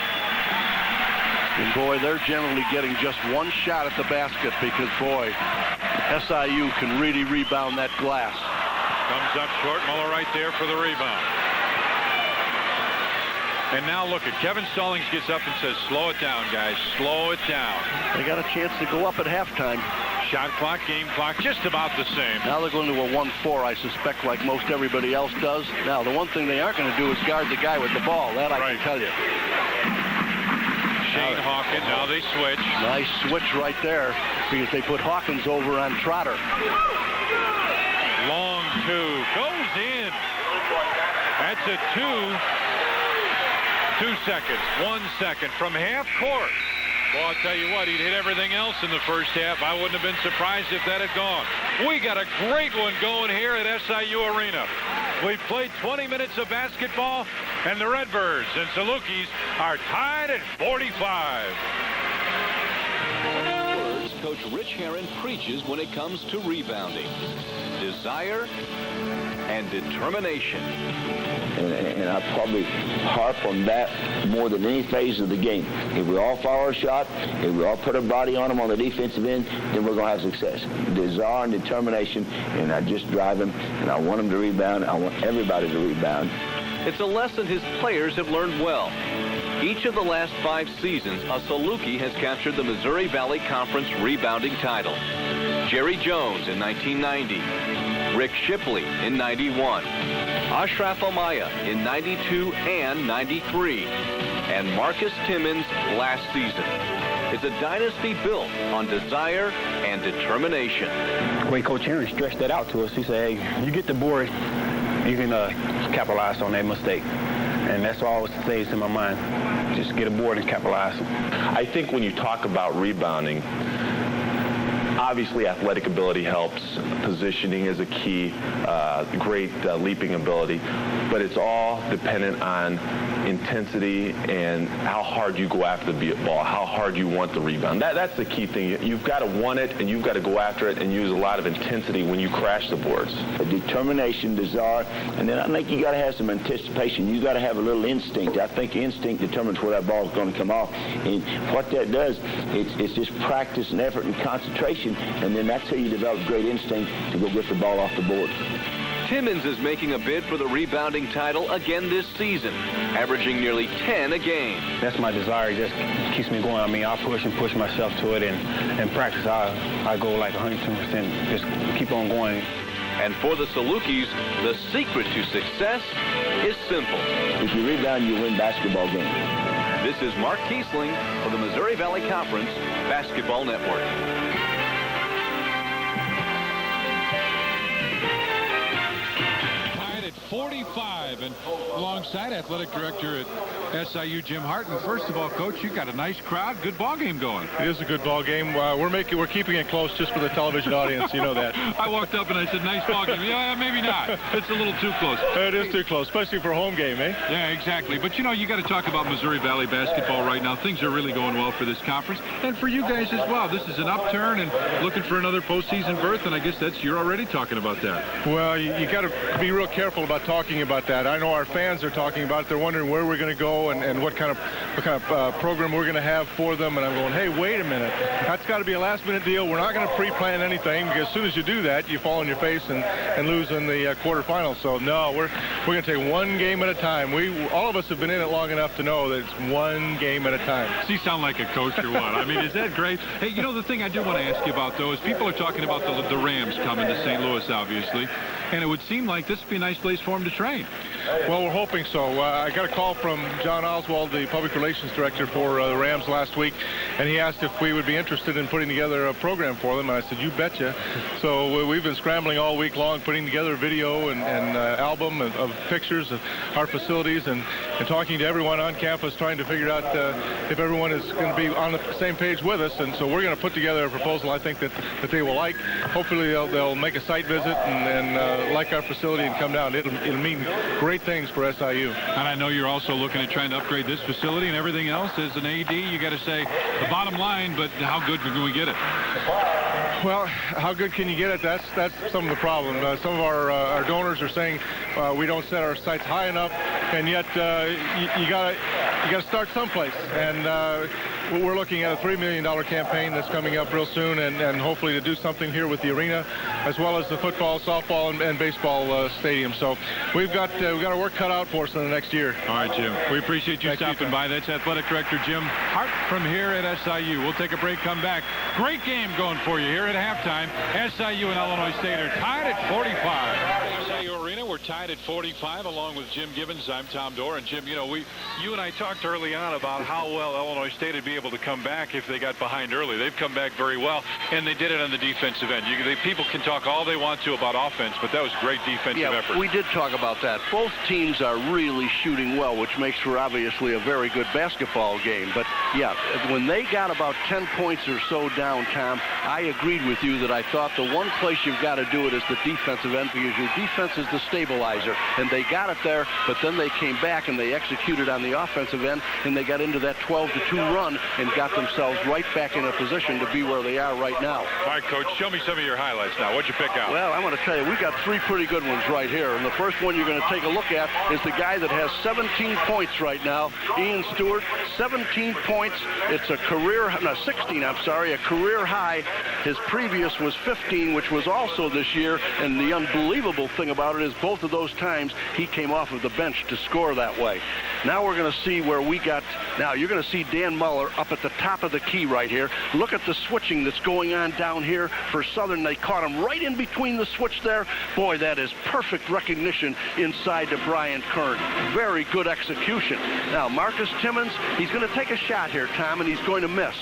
And boy, they're generally getting just one shot at the basket because, boy, SIU can really rebound that glass. Comes up short, Muller right there for the rebound. And now look at Kevin Stallings gets up and says, slow it down, guys, slow it down. They got a chance to go up at halftime. Shot clock, game clock, just about the same. Now they're going to a 1-4, I suspect, like most everybody else does. Now, the one thing they aren't going to do is guard the guy with the ball. That I can tell you. Shane Hawkins, now they switch. Nice switch right there because they put Hawkins over on Trotter. Long two, goes in. That's a 2 seconds, 1 second from half court. Well, I'll tell you what, he'd hit everything else in the first half. I wouldn't have been surprised if that had gone. We got a great one going here at SIU Arena. We've played 20 minutes of basketball, and the Redbirds and Salukis are tied at 45. Words Coach Rich Herron preaches when it comes to rebounding. Desire and determination. And I probably harp on that more than any phase of the game. If we all follow our shot, if we all put our body on them on the defensive end, then we're going to have success. Desire and determination, and I just drive them, and I want them to rebound. I want everybody to rebound. It's a lesson his players have learned well. Each of the last 5 seasons, a Saluki has captured the Missouri Valley Conference rebounding title. Jerry Jones in 1990, Rick Shipley in 91, Ashraf Amaya in 92 and 93, and Marcus Timmons last season. It's a dynasty built on desire and determination. The way Coach Herron stretched that out to us, he said, hey, you get the board, you can capitalize on that mistake. And that's all that stays in my mind. Just get aboard and capitalize. I think when you talk about rebounding, obviously athletic ability helps. Positioning is a key, great leaping ability. But it's all dependent on intensity and how hard you go after the ball, how hard you want the rebound. That's the key thing. You've got to want it, and you've got to go after it and use a lot of intensity when you crash the boards. Determination, desire, and then I think you got to have some anticipation. You got to have a little instinct. I think instinct determines where that ball is going to come off. And what that does, it's just practice and effort and concentration, and then that's how you develop great instinct to go get the ball off the board. Timmons is making a bid for the rebounding title again this season, averaging nearly 10 a game. That's my desire. It just keeps me going. I mean, I'll push myself to it, and in practice, I go like 110%. Just keep on going. And for the Salukis, the secret to success is simple. If you rebound, you win basketball games. This is Mark Kiesling for the Missouri Valley Conference Basketball Network. 45. And alongside athletic director at SIU, Jim Harton. First of all, Coach, you got a nice crowd. Good ball game going. It is a good ball game. We're keeping it close just for the television audience. You know that. I walked up and I said, nice ball game. Yeah, maybe not. It's a little too close. It is too close, especially for a home game, eh? Yeah, exactly. But, you know, you got to talk about Missouri Valley basketball right now. Things are really going well for this conference. And for you guys as well. This is an upturn and looking for another postseason berth. And I guess you're already talking about that. Well, you got to be real careful about talking about that. I know our fans are talking about it. They're wondering where we're going to go and what kind of program we're going to have for them. And I'm going, hey, wait a minute. That's got to be a last-minute deal. We're not going to pre-plan anything, because as soon as you do that, you fall on your face and lose in the quarterfinals. So, no, we're going to take one game at a time. All of us have been in it long enough to know that it's one game at a time. Does he sound like a coach or what? I mean, is that great? Hey, you know, the thing I do want to ask you about, though, is people are talking about the Rams coming to St. Louis, obviously. And it would seem like this would be a nice place for them to train. Well, we're hoping so. I got a call from John Oswald, the public relations director for the Rams last week, and he asked if we would be interested in putting together a program for them, and I said, you betcha. So we've been scrambling all week long, putting together a video and album of pictures of our facilities and talking to everyone on campus, trying to figure out if everyone is going to be on the same page with us. And so we're going to put together a proposal I think that they will like. Hopefully they'll make a site visit and like our facility and come down. It'll mean great things for SIU. And I know you're also looking at trying to upgrade this facility and everything else. As an AD, you got to say the bottom line, but how good can we get it? Well, how good can you get it? That's some of the problem. Some of our donors are saying we don't set our sights high enough, and yet you gotta start someplace. And we're looking at a $3 million campaign that's coming up real soon, and hopefully to do something here with the arena, as well as the football, softball, and baseball stadium. So we've got our work cut out for us in the next year. All right, Jim. We appreciate you stopping by. That's Athletic Director Jim Hart from here at SIU. We'll take a break, come back. Great game going for you here at halftime. SIU and Illinois State are tied at 45. SIU Arena, we're tied at 45 along with Jim Gibbons. I'm Tom Dorr. And Jim, you know, you and I talked early on about how well Illinois State would be able to come back if they got behind early. They've come back very well, and they did it on the defensive end. People can talk all they want to about offense, but that was great defensive effort. We did talk about that. Both teams are really shooting well, which makes for obviously a very good basketball game. But, yeah, when they got about 10 points or so down, Tom, I agreed with you that I thought the one place you've got to do it is the defensive end, because your defense is the stabilizer. And they got it there, but then they came back and they executed on the offensive end, and they got into that 12-2 run and got themselves right back in a position to be where they are right now. All right, Coach, show me some of your highlights now. What'd you pick out? Well, I'm going to tell you, we got three pretty good ones right here. And the first one you're going to take a look at is the guy that has 17 points right now, Ian Stewart. 17 points. It's a career, no, 16, I'm sorry, a career high. His previous was 15, which was also this year. And the unbelievable thing about it is both of those times he came off of the bench to score that way. Now we're going to see where we got, now you're going to see Dan Muller up at the top of the key right here. Look at the switching that's going on down here for Southern. They caught him right in between the switch there. Boy, that is perfect recognition inside to Brian Kern. Very good execution. Now, Marcus Timmons, he's going to take a shot here, Tom, and he's going to miss.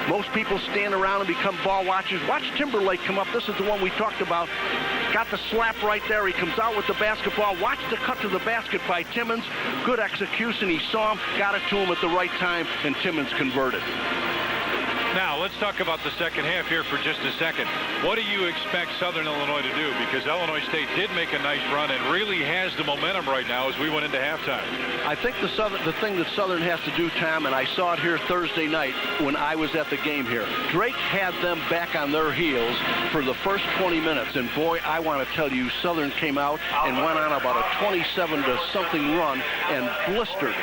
Most people stand around and become ball watchers. Watch Timberlake come up. This is the one we talked about. Got the slap right there. He comes out with the basketball. Watch the cut to the basket by Timmons. Good execution. He saw him, got it to him at the right time, and Timmons converted. Now, let's talk about the second half here for just a second. What do you expect Southern Illinois to do? Because Illinois State did make a nice run and really has the momentum right now as we went into halftime. I think the thing that Southern has to do, Tom, and I saw it here Thursday night when I was at the game here, Drake had them back on their heels for the first 20 minutes. And, boy, I want to tell you, Southern came out and went on about a 27-to-something run and blistered.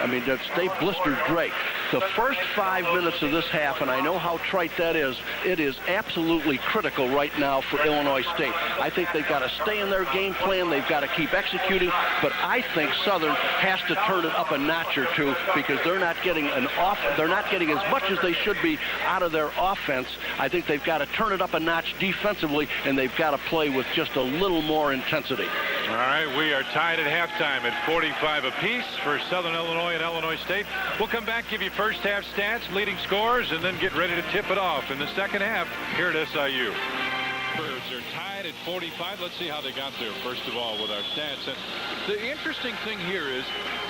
I mean, they blistered Drake. The first 5 minutes of this half, and I know how trite that is, it is absolutely critical right now for Illinois State. I think they've got to stay in their game plan. They've got to keep executing. But I think Southern has to turn it up a notch or two, because they're not getting as much as they should be out of their offense. I think they've got to turn it up a notch defensively, and they've got to play with just a little more intensity. All right, we are tied at halftime at 45 apiece for Southern Illinois and Illinois State. We'll come back, give you first half stats, leading scores, and then get ready to tip it off in the second half here at SIU. Redbirds are tied at 45. Let's see how they got there, first of all, with our stats. And the interesting thing here is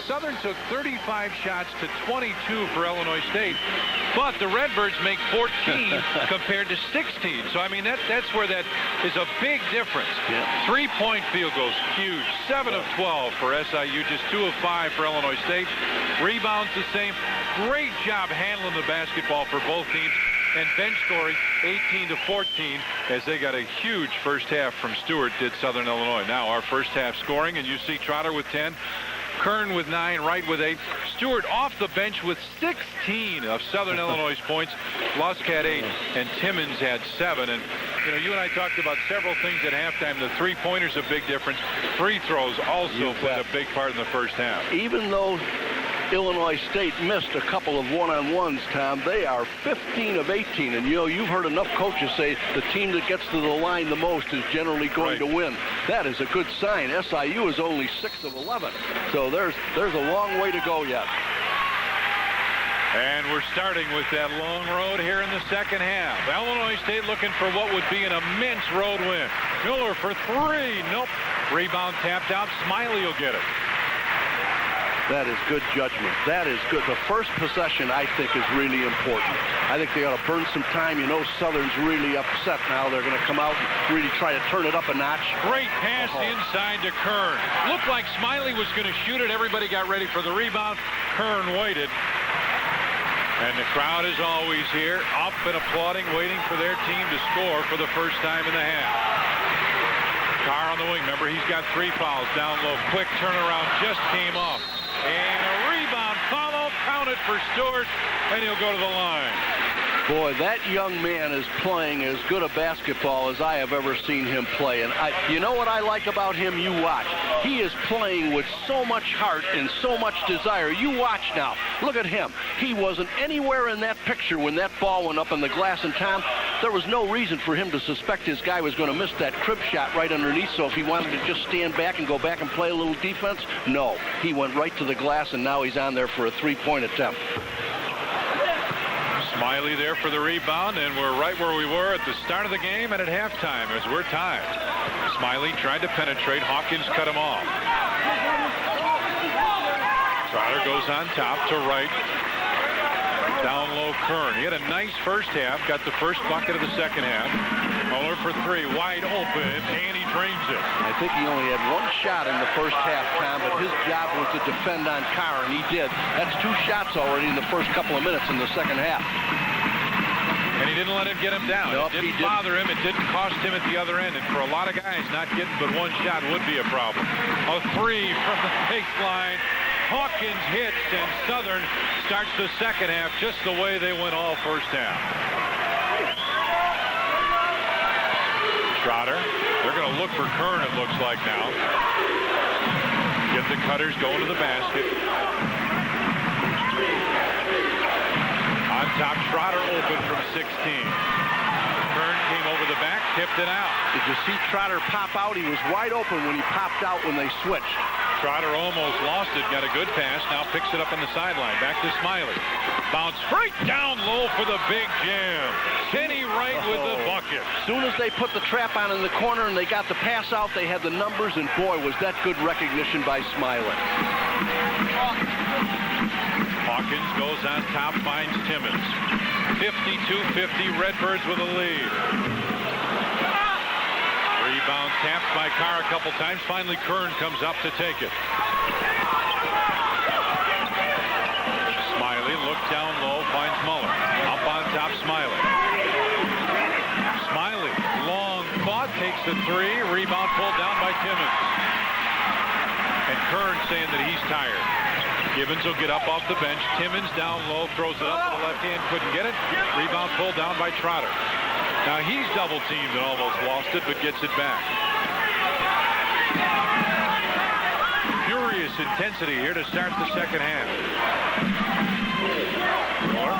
Southern took 35 shots to 22 for Illinois State, but the Redbirds make 14 compared to 16. So, I mean, that's where that is a big difference. Yeah. 3-point field goals, huge. 7 of 12 for SIU, just 2 of 5 for Illinois State. Rebounds the same. Great job handling the basketball for both teams. And bench scoring 18 to 14 as they got a huge first half from Stewart, did Southern Illinois. Now our first half scoring, and you see Trotter with 10, Kern with 9, Wright with 8, Stewart off the bench with 16 of Southern Illinois' points. Lusk had 8, and Timmons had 7. And you know, you and I talked about several things at halftime. The three-pointers a big difference. Free throws also played a big part in the first half. Even though Illinois State missed a couple of one-on-ones, Tom, they are 15 of 18. And, you know, you've heard enough coaches say the team that gets to the line the most is generally going to win. That is a good sign. SIU is only 6 of 11. So there's a long way to go yet. And we're starting with that long road here in the second half. Illinois State looking for what would be an immense road win. Miller for 3. Nope. Rebound tapped out. Smiley will get it. That is good judgment. That is good. The first possession, I think, is really important. I think they ought to burn some time. You know, Southern's really upset now. They're going to come out and really try to turn it up a notch. Great pass inside to Kern. Looked like Smiley was going to shoot it. Everybody got ready for the rebound. Kern waited. And the crowd is always here, up and applauding, waiting for their team to score for the first time in the half. Carr on the wing. Remember, he's got 3 fouls down low. Quick turnaround just came off. And a rebound follow, counted for Stewart, and he'll go to the line. Boy, that young man is playing as good a basketball as I have ever seen him play. And you know what I like about him? You watch. He is playing with so much heart and so much desire. You watch now. Look at him. He wasn't anywhere in that picture when that ball went up in the glass. And, Tom, there was no reason for him to suspect his guy was going to miss that crib shot right underneath. So if he wanted to just stand back and go back and play a little defense, no. He went right to the glass, and now he's on there for a 3-point attempt. Smiley there for the rebound, and we're right where we were at the start of the game and at halftime as we're tied. Smiley tried to penetrate. Hawkins cut him off. Trotter goes on top to Wright. Down low, Kern. He had a nice first half. Got the first bucket of the second half. Muller for 3. Wide open, and he drains it. I think he only had 1 shot in the first half, Tom, but his job was to defend on Carr, and he did. That's 2 shots already in the first couple of minutes in the second half. And he didn't let him get him down. Nope, it didn't bother him. It didn't cost him at the other end. And for a lot of guys, not getting but 1 shot would be a problem. A 3 from the baseline. Hawkins hits, and Southern starts the second half just the way they went all first half. Trotter, they're going to look for Kern, it looks like now. Get the cutters going to the basket. On top, Trotter open from 16. Kern came over the back, tipped it out. Did you see Trotter pop out? He was wide open when he popped out when they switched. Trotter almost lost it, got a good pass, now picks it up on the sideline. Back to Smiley. Bounce right down low for the big jam. Kenny Wright with the bucket. As soon as they put the trap on in the corner and they got the pass out, they had the numbers, and boy, was that good recognition by Smiley. Hawkins goes on top, finds Timmons. 52-50, Redbirds with a lead. Rebound tapped by Carr a couple times. Finally, Kern comes up to take it. Smiley looks down low, finds Muller. Up on top, Smiley. Smiley, long thought, takes the 3. Rebound pulled down by Timmons. And Kern saying that he's tired. Gibbons will get up off the bench. Timmons down low, throws it up to the left hand, couldn't get it. Rebound pulled down by Trotter. Now he's double teamed and almost lost it, but gets it back. Furious intensity here to start the second half. Miller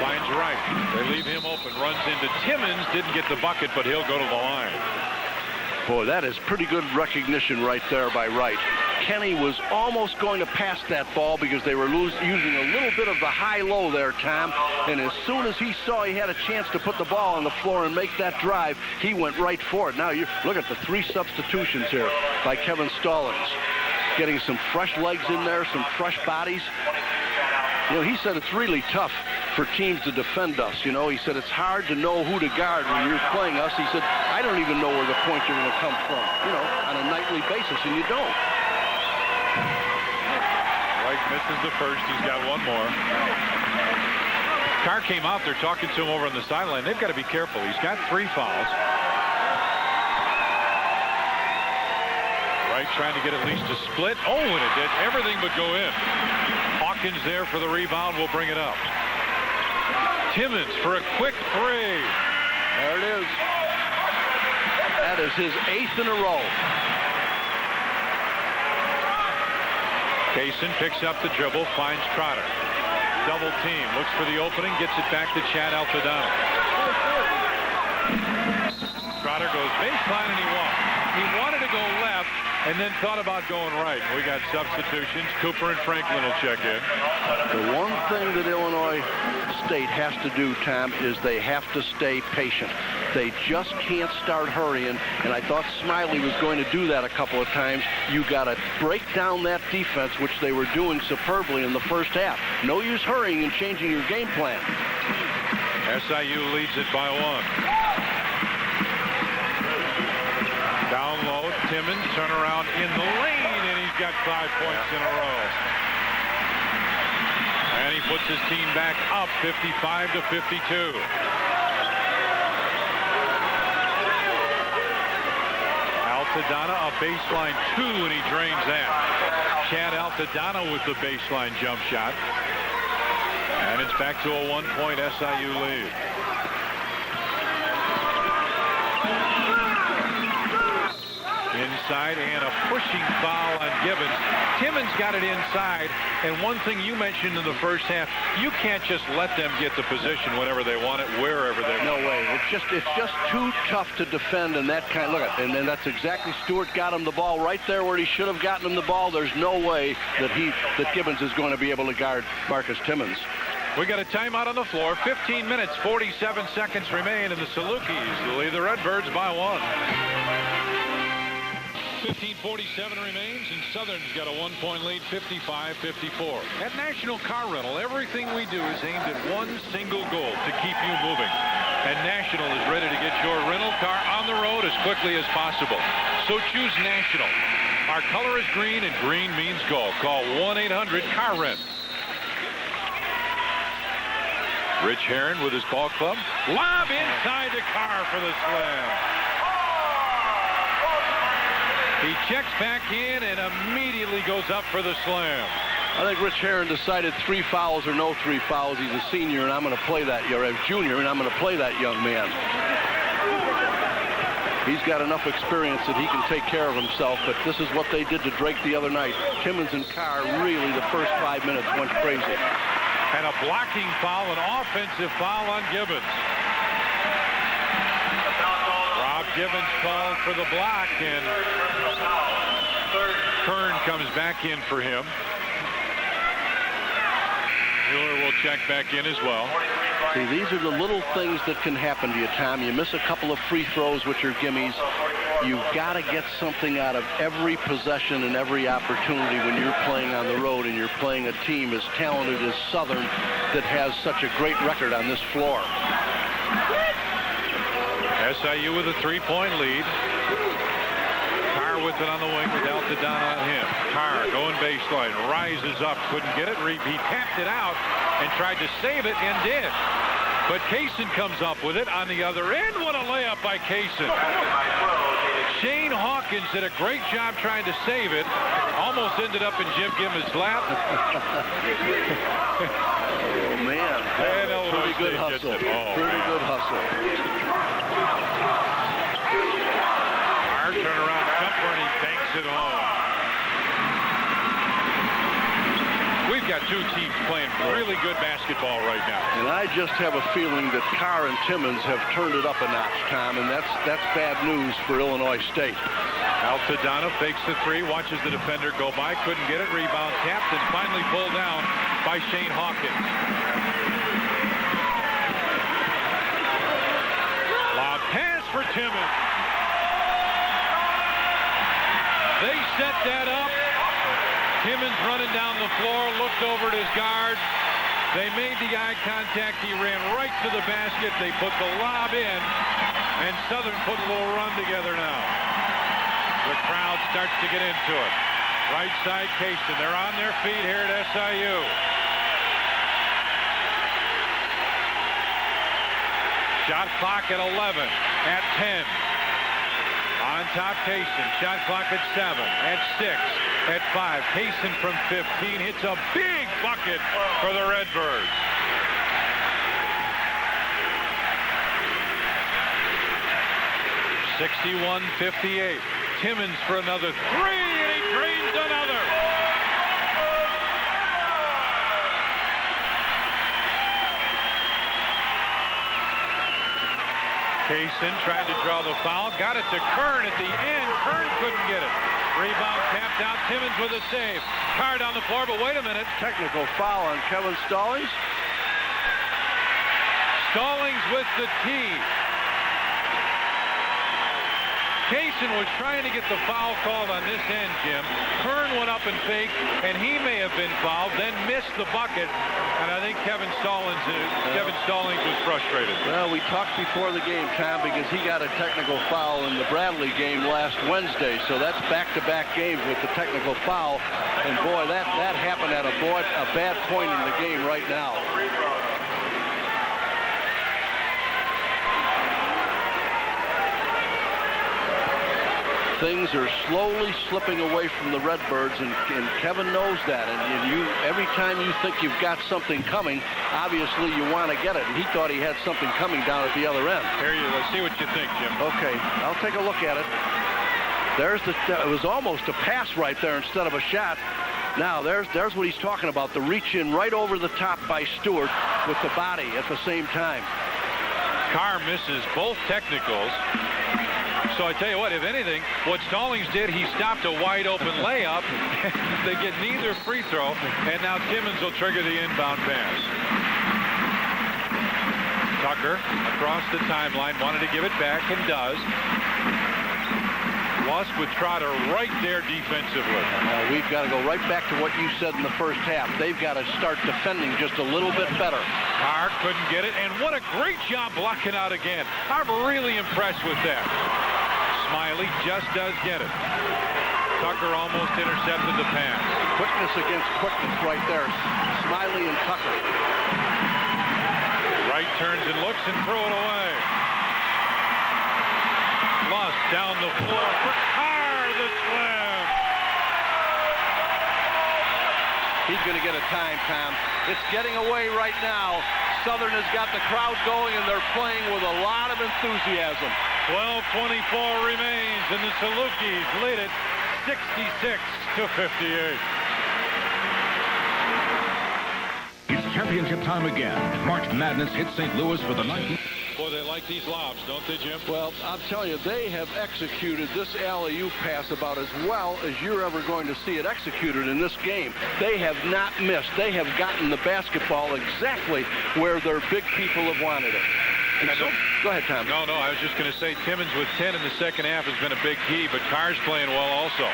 finds Wright. They leave him open, runs into Timmons, didn't get the bucket, but he'll go to the line. Boy, that is pretty good recognition right there by Wright. Kenny was almost going to pass that ball because they were using a little bit of the high-low there, Tom. And as soon as he saw he had a chance to put the ball on the floor and make that drive, he went right for it. Now, you look at the 3 substitutions here by Kevin Stallings. Getting some fresh legs in there, some fresh bodies. You know, he said it's really tough for teams to defend us. You know, he said it's hard to know who to guard when you're playing us. He said, I don't even know where the points are going to come from, you know, on a nightly basis, and you don't. White misses the first. He's got one more. Carr came out there talking to him over on the sideline. They've got to be careful. He's got 3 fouls. Wright trying to get at least a split. Oh, and it did everything but go in. Hawkins there for the rebound. Will bring it up. Timmons for a quick 3. There it is. That is his 8th in a row. Kaysen picks up the dribble, finds Trotter. Double team, looks for the opening, gets it back to Chad Altadonna. Trotter goes baseline and he walks. He wanted to go left and then thought about going right. We got substitutions. Cooper and Franklin will check in. The one thing that Illinois State has to do, Tom, is they have to stay patient. They just can't start hurrying, and I thought Smiley was going to do that a couple of times. You got to break down that defense, which they were doing superbly in the first half. No use hurrying and changing your game plan. SIU leads it by 1. Down low, Timmons, turn around in the lane, and he's got 5 points in a row. And he puts his team back up 55-52. Altadonna a baseline 2, and he drains that. Chad Altadonna with the baseline jump shot. And it's back to a 1-point SIU lead. Inside and a pushing foul on Gibbons. Timmons got it inside, and one thing you mentioned in the first half, you can't just let them get the position whenever they want it, wherever they want it. No way. It's just too tough to defend in that kind. Look at, and then that's exactly Stewart got him the ball right there where he should have gotten him the ball. There's no way that Gibbons is going to be able to guard Marcus Timmons. We got a timeout on the floor. 15 minutes, 47 seconds remain, and the Salukis lead the Redbirds by 1. 15:47 remains, and Southern's got a 1-point lead, 55-54. At National Car Rental, everything we do is aimed at one single goal, to keep you moving. And National is ready to get your rental car on the road as quickly as possible. So choose National. Our color is green, and green means go. Call 1-800-CAR-RENT. Rich Herron with his ball club. Lob inside the Carr for the slam. He checks back in and immediately goes up for the slam. I think Rich Herron decided 3 fouls or no 3 fouls. He's a senior, and I'm going to play that, or a junior, and I'm going to play that young man. He's got enough experience that he can take care of himself, but this is what they did to Drake the other night. Timmons and Carr really, the first 5 minutes, went crazy. And a blocking foul, an offensive foul on Gibbons. Gibbons called for the block, and Kern comes back in for him. Mueller will check back in as well. See, these are the little things that can happen to you, Tom. You miss a couple of free throws, which are gimmies. You've got to get something out of every possession and every opportunity when you're playing on the road and you're playing a team as talented as Southern that has such a great record on this floor. SIU with a 3-point lead. Carr with it on the wing with Altadonna on him. Carr going baseline, rises up, couldn't get it. He tapped it out and tried to save it and did. But Kaysen comes up with it on the other end. What a layup by Kaysen. Shane Hawkins did a great job trying to save it. Almost ended up in Jim Gibbons' lap. Oh, man. Pretty good hustle. Pretty good hustle. Our turnaround jumper, and he banks it home. We've you've got two teams playing really good basketball right now. And I just have a feeling that Carr and Timmons have turned it up a notch, Tom, and that's bad news for Illinois State. Altadonna fakes the three, watches the defender go by, couldn't get it, rebound tapped, and finally pulled down by Shane Hawkins. Loud pass for Timmons. They set that up. Timmons running down the floor, looked over at his guard. They made the eye contact. He ran right to the basket. They put the lob in, and Southern put a little run together now. The crowd starts to get into it. Right side, Kaysen. They're on their feet here at SIU. Shot clock at 11, at 10. On top, Kaysen. Shot clock at 7, at 6, at 5. Kaysen from 15 hits a big bucket for the Redbirds. (61-58). Timmons for another three, and he drains another. Kaysen tried to draw the foul, got it to Kern at the end. Kern couldn't get it. Rebound tapped out. Timmons with a save. Carr on the floor, but wait a minute. Technical foul on Kevin Stallings. Stallings with the tee. Kaysen was trying to get the foul called on this end, Jim. Kern went up and faked, and he may have been fouled, then missed the bucket. And I think Kevin Stallings was frustrated. Well, we talked before the game, Tom, because he got a technical foul in the Bradley game last Wednesday. So that's back-to-back games with the technical foul. And boy, that happened at a bad point in the game right now. Things are slowly slipping away from the Redbirds, and Kevin knows that. And you, every time you think you've got something coming, obviously you want to get it. And he thought he had something coming down at the other end. Here you go. See what you think, Jim. Okay, I'll take a look at it. It was almost a pass right there instead of a shot. Now, there's what he's talking about, the reach in right over the top by Stewart with the body at the same time. Carr misses both technicals. So I tell you what, if anything, what Stallings did, he stopped a wide open layup. They get neither free throw, and now Timmons will trigger the inbound pass. Tucker across the timeline, wanted to give it back and does. Lost with Trotter right there defensively. We've got to go right back to what you said in the first half. They've got to start defending just a little bit better. Carr couldn't get it, and what a great job blocking out again. I'm really impressed with that. Smiley just does get it. Tucker almost intercepted the pass. Quickness against quickness right there. Smiley and Tucker. Wright turns and looks and throw it away. Lost down the floor for Carr, the slam. He's going to get a time, Tom. It's getting away right now. Southern has got the crowd going, and they're playing with a lot of enthusiasm. 12:24 remains, and the Salukis lead it 66-58. It's championship time again. March Madness hits St. Louis for the 19th. Boy, they like these lobs, don't they, Jim? Well, I'm telling you, they have executed this alley-oop pass about as well as you're ever going to see it executed in this game. They have not missed. They have gotten the basketball exactly where their big people have wanted it. And so, go ahead, Tom. No, I was just going to say Timmons with 10 in the second half has been a big key, but Carr's playing well also.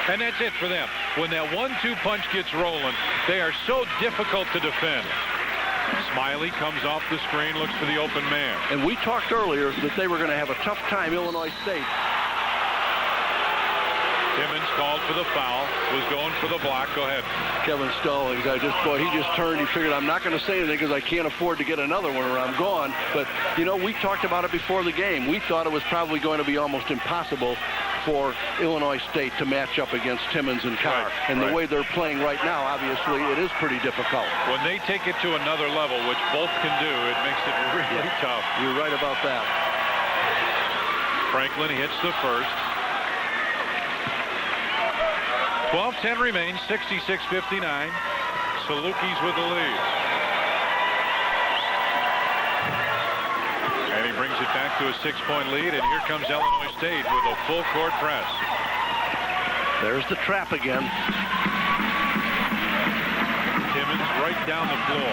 And that's it for them. When that 1-2 punch gets rolling, they are so difficult to defend. Smiley comes off the screen, looks for the open man. And we talked earlier that they were going to have a tough time, Illinois State. Timmons called for the foul, was going for the block. Go ahead. Kevin Stallings, he just turned. He figured, I'm not going to say anything because I can't afford to get another one or I'm gone. But, you know, we talked about it before the game. We thought it was probably going to be almost impossible for Illinois State to match up against Timmons and Carr. Right, and the way they're playing right now, obviously, it is pretty difficult. When they take it to another level, which both can do, it makes it really tough. You're right about that. Franklin hits the first. 12:10 remains, 66-59. Salukis with the lead. And he brings it back to a 6-point lead, and here comes Illinois State with a full court press. There's the trap again. Timmons right down the floor.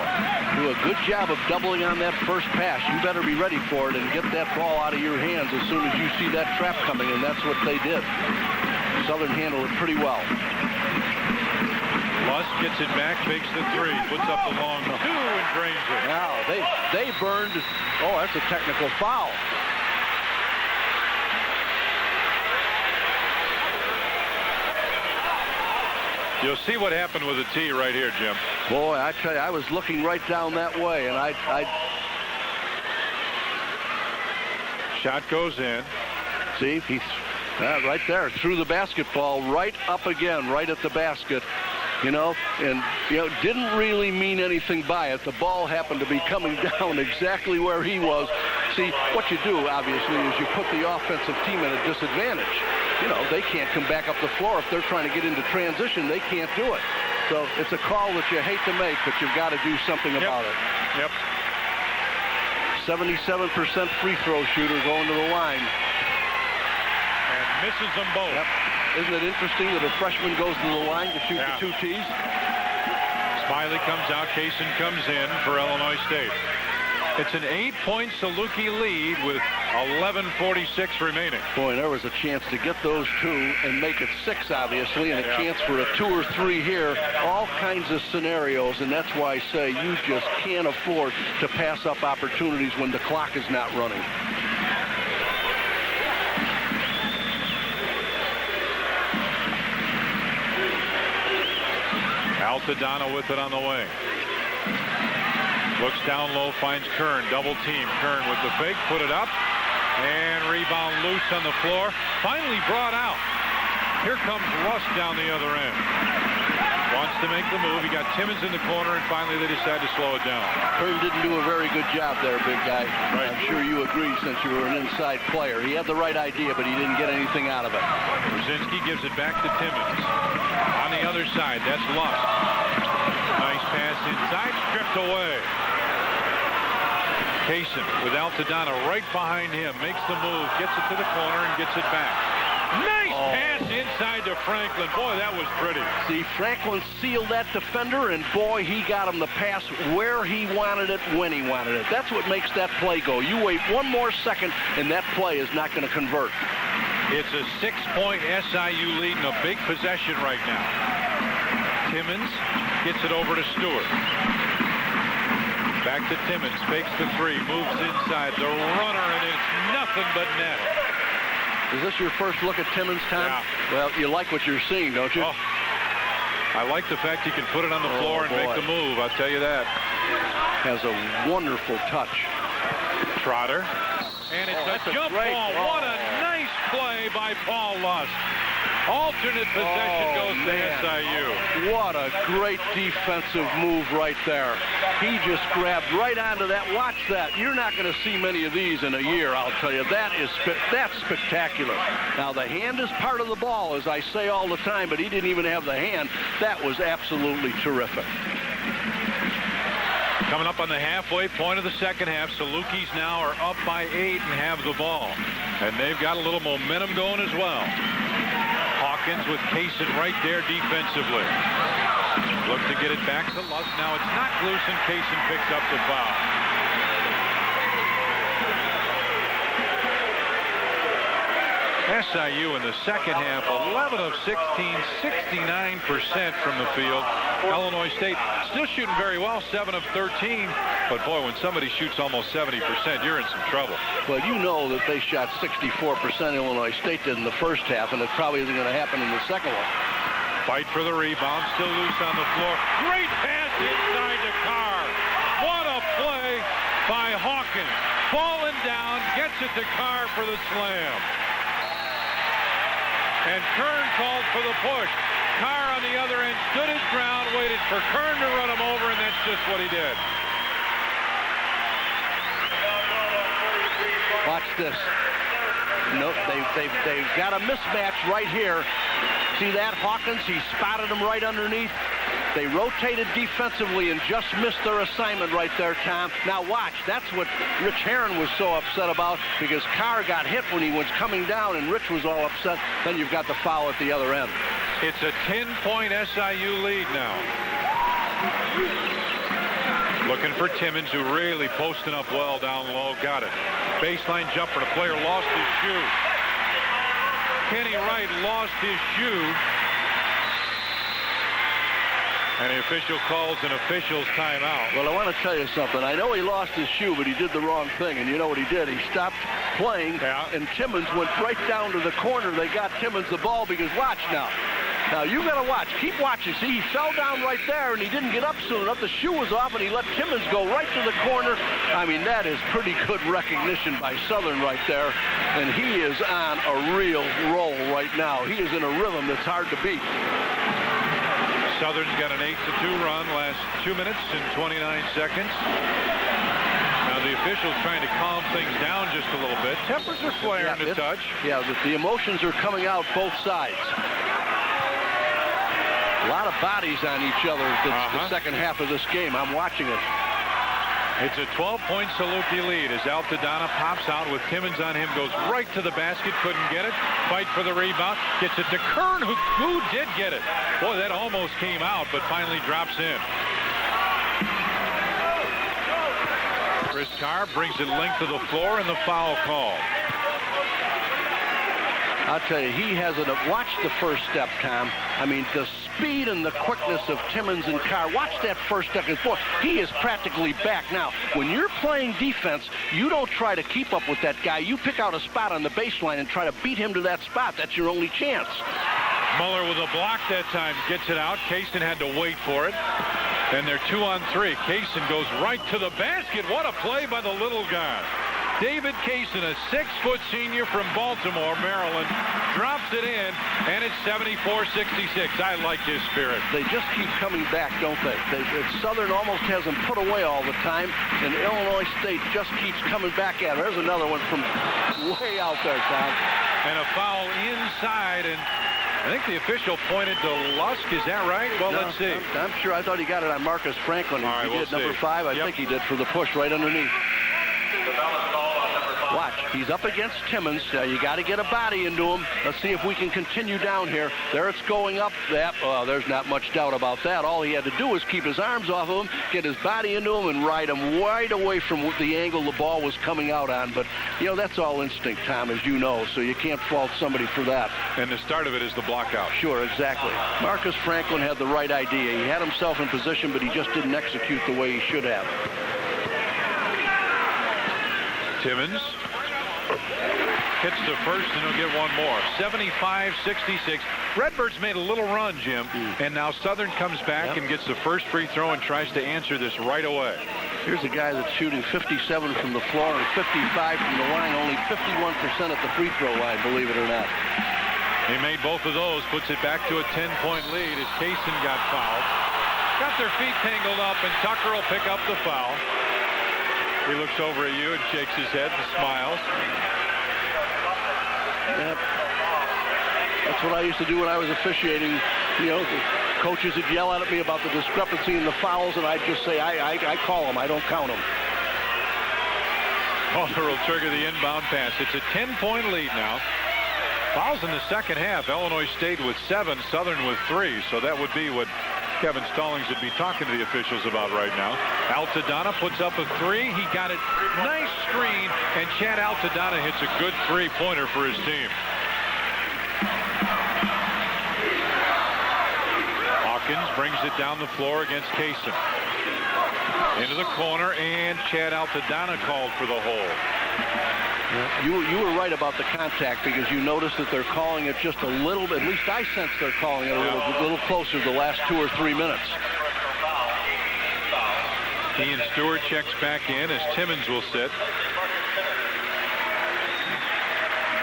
Do a good job of doubling on that first pass. You better be ready for it and get that ball out of your hands as soon as you see that trap coming, and that's what they did. Southern handled it pretty well. Lust gets it back, fakes the three, puts up the long two and drains it. Now they burned. Oh, that's a technical foul. You'll see what happened with the tee right here, Jim. Boy, I tell you, I was looking right down that way, and I shot goes in. see he's right there, threw the basketball right up again, right at the basket. And didn't really mean anything by it. The ball happened to be coming down exactly where he was. See, what you do, obviously, is you put the offensive team at a disadvantage. They can't come back up the floor. If they're trying to get into transition, they can't do it. So it's a call that you hate to make, but you've got to do something about it. Yep. 77% free throw shooter going to the line. And misses them both. Yep. Isn't it interesting that a freshman goes to the line to shoot the two tees? Smiley comes out, Kaysen comes in for Illinois State. It's an 8-point Saluki lead with 11:46 remaining. Boy, there was a chance to get those two and make it 6, obviously, and a chance for a 2 or 3 here. All kinds of scenarios, and that's why I say you just can't afford to pass up opportunities when the clock is not running. Altadonna with it on the wing. Looks down low, finds Kern, double team. Kern with the fake, put it up, and rebound loose on the floor. Finally brought out. Here comes Rust down the other end. Wants to make the move. He got Timmons in the corner, and finally they decide to slow it down. Kern didn't do a very good job there, big guy. Right. I'm sure you agree since you were an inside player. He had the right idea, but he didn't get anything out of it. Brzezinski gives it back to Timmons. On the other side, that's Lust. Nice pass inside, stripped away. Kaysen with Altadonna right behind him, makes the move, gets it to the corner, and gets it back. Nice pass inside to Franklin. Boy, that was pretty. See, Franklin sealed that defender, and boy, he got him the pass where he wanted it, when he wanted it. That's what makes that play go. You wait one more second, and that play is not going to convert. It's a 6-point SIU lead and a big possession right now. Timmons gets it over to Stewart. Back to Timmons, fakes the three, moves inside, the runner, and it's nothing but net. Is this your first look at Timmons, Tom? Yeah. Well, you like what you're seeing, don't you? Oh, I like the fact he can put it on the floor and make the move, I'll tell you that. Has a wonderful touch. Trotter. And it's a jump ball. What a nice play by Paul Lust. Alternate possession goes to SIU. What a great defensive move right there. He just grabbed right onto that. Watch that. You're not going to see many of these in a year, I'll tell you. That's spectacular. Now, the hand is part of the ball, as I say all the time, but he didn't even have the hand. That was absolutely terrific. Coming up on the halfway point of the second half, Salukis now are up by 8 and have the ball. And they've got a little momentum going as well. Hawkins with Kaysen right there defensively. Look to get it back to Lust. Now it's knocked loose and Kaysen picks up the foul. SIU in the second half, 11 of 16, 69% from the field. Illinois State still shooting very well, 7 of 13. But boy, when somebody shoots almost 70%, you're in some trouble. Well, you know that they shot 64%, Illinois State did in the first half, and it probably isn't going to happen in the second one. Fight for the rebound, still loose on the floor. Great pass inside to Carr. What a play by Hawkins. Falling down, gets it to Carr for the slam. And Kern called for the push. Carr on the other end stood his ground, waited for Kern to run him over, and that's just what he did. Watch this. Nope, they've got a mismatch right here. See that? Hawkins, he spotted him right underneath. They rotated defensively and just missed their assignment right there, Tom. Now watch, that's what Rich Herron was so upset about, because Carr got hit when he was coming down and Rich was all upset. Then you've got the foul at the other end. It's a 10-point SIU lead now. Looking for Timmons, who really posting up well down low. Got it. Baseline jumper. The player lost his shoe. Kenny Wright lost his shoe. And the official calls an official's timeout. Well, I want to tell you something. I know he lost his shoe, but he did the wrong thing. And you know what he did? He stopped playing, and Timmons went right down to the corner. They got Timmons the ball because, watch now. Now, you got to watch. Keep watching. See, he fell down right there, and he didn't get up soon enough. The shoe was off, and he let Timmons go right to the corner. I mean, that is pretty good recognition by Southern right there. And he is on a real roll right now. He is in a rhythm that's hard to beat. Southern's got an 8-2 run, last 2 minutes and 29 seconds. Now the official's trying to calm things down just a little bit. Tempers are flaring a touch. Yeah, the emotions are coming out both sides. A lot of bodies on each other the second half of this game. I'm watching it. It's a 12-point Saluki lead as Altadonna pops out with Timmons on him, goes right to the basket, couldn't get it. Fight for the rebound, gets it to Kern, who did get it. Boy, that almost came out, but finally drops in. Chris Carr brings it length of the floor, and the foul call. I'll tell you, he has watch the first step, Tom. I mean, the speed and the quickness of Timmons and Carr. Watch that first step. He is practically back. Now, when you're playing defense, you don't try to keep up with that guy. You pick out a spot on the baseline and try to beat him to that spot. That's your only chance. Muller with a block that time, gets it out. Kaysen had to wait for it. And they're 2-on-3. Kaysen goes right to the basket. What a play by the little guy. David Kaysen, a 6-foot senior from Baltimore, Maryland, drops it in, and it's 74-66. I like his spirit. They just keep coming back, don't they? Southern almost has them put away all the time, and Illinois State just keeps coming back at it. There's another one from way out there, Tom. And a foul inside, and I think the official pointed to Lusk. Is that right? Well, no, let's see. I'm sure. I thought he got it on Marcus Franklin. All right, he did number 5. I think he did for the push right underneath. Watch, he's up against Timmons. You got to get a body into him. Let's see if we can continue down here. There it's going up. There's not much doubt about that. All he had to do was keep his arms off of him, get his body into him, and ride him right away from the angle the ball was coming out on. But, you know, that's all instinct, Tom, as you know, so you can't fault somebody for that. And the start of it is the block out. Sure, exactly. Marcus Franklin had the right idea. He had himself in position, but he just didn't execute the way he should have. Timmons hits the first, and he'll get one more. 75-66. Redbirds made a little run, Jim, and now Southern comes back and gets the first free throw and tries to answer this right away. Here's a guy that's shooting 57 from the floor and 55 from the line, only 51% at the free throw line, believe it or not. He made both of those, puts it back to a 10-point lead as Kaysen got fouled. Got their feet tangled up, and Tucker will pick up the foul. He looks over at you and shakes his head and smiles. Yep. That's what I used to do when I was officiating. You know, the coaches would yell at me about the discrepancy in the fouls, and I'd just say, I call them. I don't count them. Muller will trigger the inbound pass. It's a 10-point lead now. Fouls in the second half. Illinois State with 7, Southern with 3. So that would be what Kevin Stallings would be talking to the officials about right now. Altadonna puts up a 3. He got it. Nice screen, and Chad Altadonna hits a good three-pointer for his team. Hawkins brings it down the floor against Kaysen. Into the corner, and Chad Altadonna called for the hold. You were right about the contact, because you notice that they're calling it just a little bit. At least I sense they're calling it a little closer the last 2 or 3 minutes. Ian Stewart checks back in as Timmons will sit.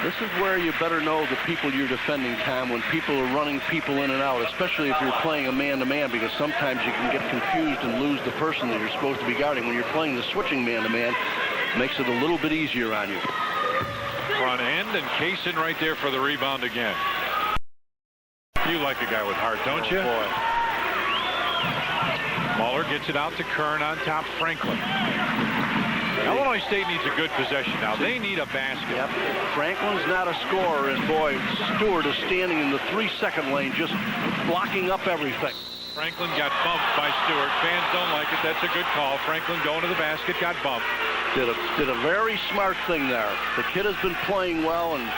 This is where you better know the people you're defending, Tom, when people are running people in and out, especially if you're playing a man-to-man, because sometimes you can get confused and lose the person that you're supposed to be guarding. When you're playing the switching man-to-man, it makes it a little bit easier on you. Front end, and Kaysen right there for the rebound again. You like a guy with heart, don't you? Boy. Muller gets it out to Kern on top. Franklin. Illinois State needs a good possession now. They need a basket. Yep. Franklin's not a scorer, and boy, Stewart is standing in the 3-second lane, just blocking up everything. Franklin got bumped by Stewart. Fans don't like it. That's a good call. Franklin going to the basket, got bumped. Did a very smart thing there. The kid has been playing well, and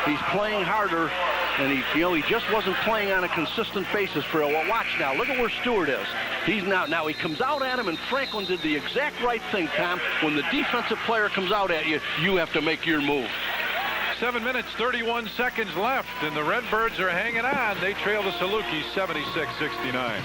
he's playing harder, and he just wasn't playing on a consistent basis for a while. Watch now. Look at where Stewart is. He's now he comes out at him, and Franklin did the exact right thing, Tom. When the defensive player comes out at you, you have to make your move. 7 minutes, 31 seconds left, and the Redbirds are hanging on. They trail the Saluki 76-69.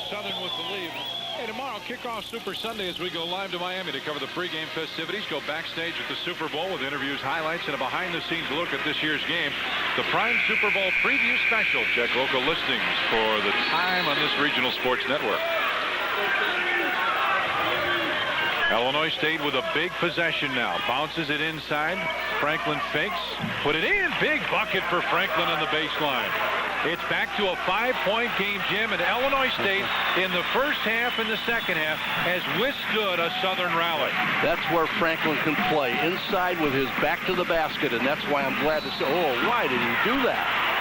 Southern with the lead. Hey, tomorrow, kickoff Super Sunday as we go live to Miami to cover the pregame festivities. Go backstage at the Super Bowl with interviews, highlights, and a behind-the-scenes look at this year's game. The Prime Super Bowl Preview Special. Check local listings for the time on this regional sports network. Illinois State with a big possession now. Bounces it inside. Franklin fakes. Put it in. Big bucket for Franklin on the baseline. It's back to a 5-point game, Jim, and Illinois State in the first half and the second half has withstood a Southern rally. That's where Franklin can play, inside with his back to the basket, and that's why I'm glad to say, oh, why did he do that?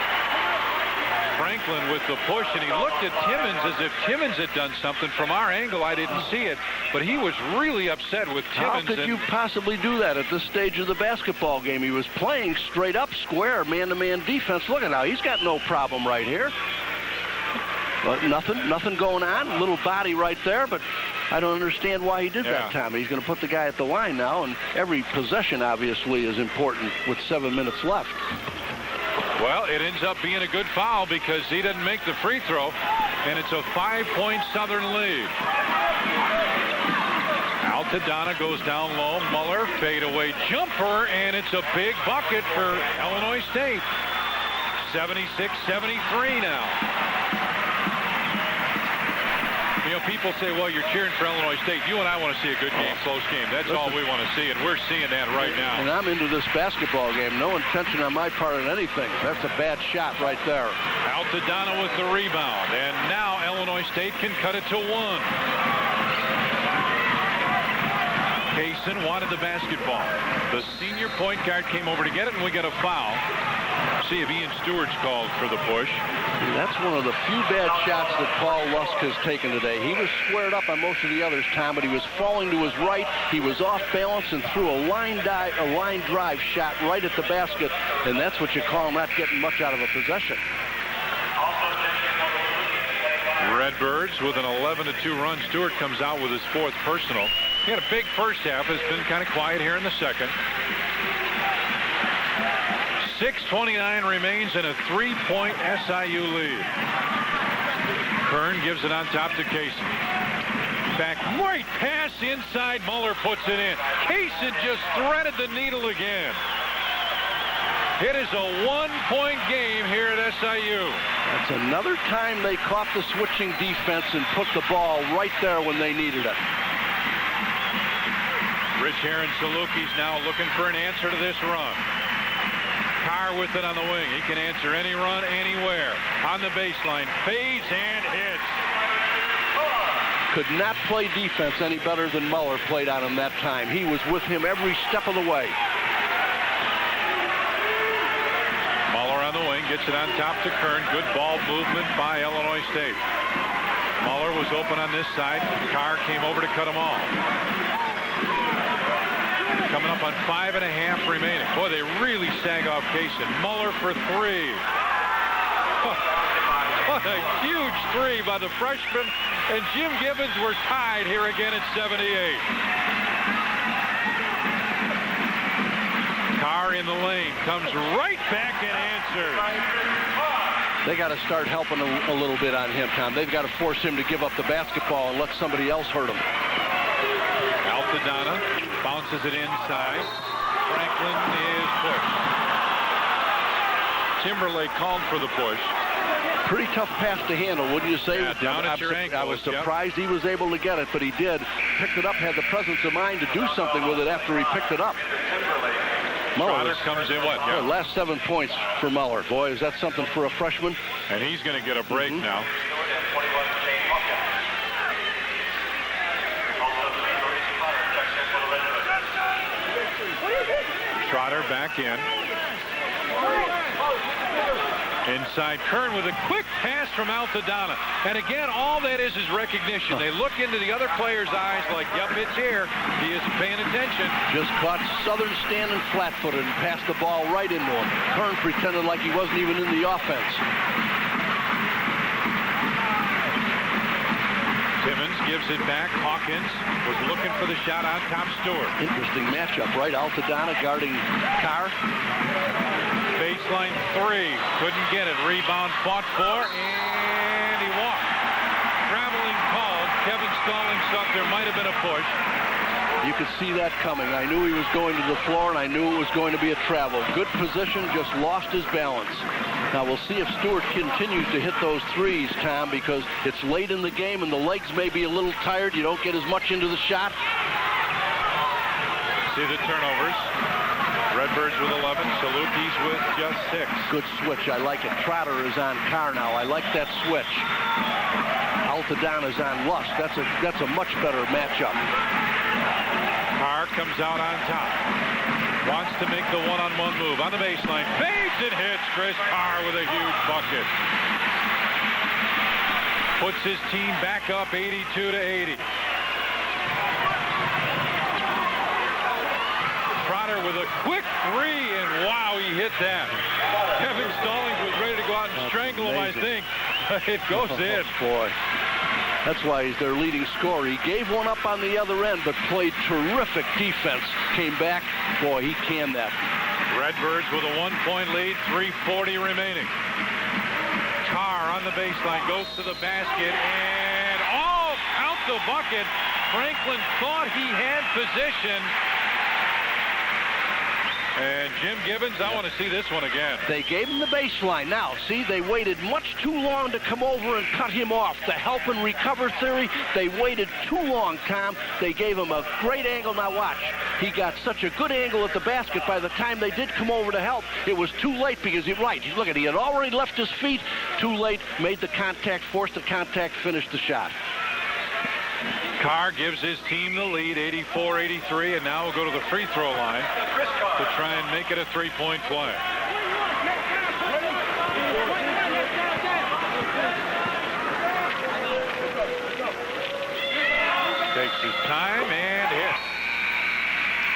Franklin with the push, and he looked at Timmons as if Timmons had done something. From our angle, I didn't see it, but he was really upset with Timmons. How could you possibly do that at this stage of the basketball game? He was playing straight up square, man-to-man defense. Look at now, he's got no problem right here. But nothing going on. A little body right there, but I don't understand why he did that time. He's going to put the guy at the line now, and every possession obviously is important with 7 minutes left. Well, it ends up being a good foul because he didn't make the free throw, and it's a 5-point Southern lead. Altadonna goes down low. Muller, fadeaway jumper, and it's a big bucket for Illinois State. 76-73 now. You know, people say, well, you're cheering for Illinois State. You and I want to see a good game, close game. That's all we want to see, and we're seeing that right now. And I'm into this basketball game. No intention on my part of anything. That's a bad shot right there. Altadonna with the rebound, and now Illinois State can cut it to 1. Kaysen wanted the basketball. The senior point guard came over to get it, and we got a foul. See if Ian Stewart's called for the push. That's one of the few bad shots that Paul Lusk has taken today. He was squared up on most of the others, Tom, but he was falling to his right. He was off balance and threw a line drive shot right at the basket, and that's what you call not getting much out of a possession. Redbirds with an 11-2 run. Stewart comes out with his 4th personal. He had a big first half. It's been kind of quiet here in the second. 6:29 remains in a 3-point SIU lead. Kern gives it on top to Kaysen. Back right pass inside. Muller puts it in. Kaysen just threaded the needle again. It is a 1-point game here at SIU. That's another time they caught the switching defense and put the ball right there when they needed it. Rich Heron Saluki's now looking for an answer to this run. Carr with it on the wing. He can answer any run anywhere. On the baseline, fades and hits. Could not play defense any better than Muller played on him that time. He was with him every step of the way. Muller on the wing, gets it on top to Kern. Good ball movement by Illinois State. Muller was open on this side. Carr came over to cut him off. Coming up on 5.5 remaining. Boy, they really sag off Kaysen. Muller for 3. What a huge 3 by the freshman. And Jim Gibbons were tied here again at 78. Carr in the lane. Comes right back and answers. They got to start helping a little bit on him, Tom. They've got to force him to give up the basketball and let somebody else hurt him. Altadonna bounces it inside. Franklin is pushed. Timberlake called for the push. Pretty tough pass to handle, wouldn't you say? Yeah, down at your ankle. I was surprised he was able to get it, but he did. Picked it up, had the presence of mind to do something with it after he picked it up. Trotter comes in, what? Yeah. Last 7 points for Muller. Boy, is that something for a freshman? And he's going to get a break now. Trotter back in. Inside Kern with a quick pass from Altadonna. And again, all that is recognition. They look into the other player's eyes like, yep, it's here. He isn't paying attention. Just caught Southern standing flat-footed and passed the ball right into him. Kern pretended like he wasn't even in the offense. Timmons gives it back. Hawkins was looking for the shot on top. Stewart. Interesting matchup, right? Altadonna guarding Carr. Baseline 3. Couldn't get it. Rebound fought for, and he walked. Traveling called. Kevin Stallings thought there might have been a push. You could see that coming. I knew he was going to the floor, and I knew it was going to be a travel. Good position, just lost his balance. Now we'll see if Stewart continues to hit those threes, Tom, because it's late in the game and the legs may be a little tired. You don't get as much into the shot. See the turnovers. Redbirds with 11. Salukis with just 6. Good switch. I like it. Trotter is on Carr now. I like that switch. Altadonna is on Lust. That's a much better matchup. Carr comes out on top. Wants to make the one-on-one move on the baseline. Fades and hits. Chris Carr with a huge bucket. Puts his team back up 82-80. Trotter with a quick 3, and wow, he hit that. Kevin Stallings was ready to go out and strangle him, I think. It goes in. Boy. That's why he's their leading scorer. He gave one up on the other end, but played terrific defense. Came back. Boy, he canned that. Redbirds with a 1-point lead, 3:40 remaining. Carr on the baseline, goes to the basket, and count the bucket. Franklin thought he had position. And Jim Gibbons, I want to see this one again. They gave him the baseline. Now, see, they waited much too long to come over and cut him off. The help and recover theory, they waited too long, Tom. They gave him a great angle. Now watch. He got such a good angle at the basket. By the time they did come over to help, it was too late because look at, he had already left his feet. Too late, made the contact, forced the contact, finished the shot. Carr gives his team the lead, 84-83, and now we'll go to the free throw line to try and make it a 3-point play. Takes his time and hits.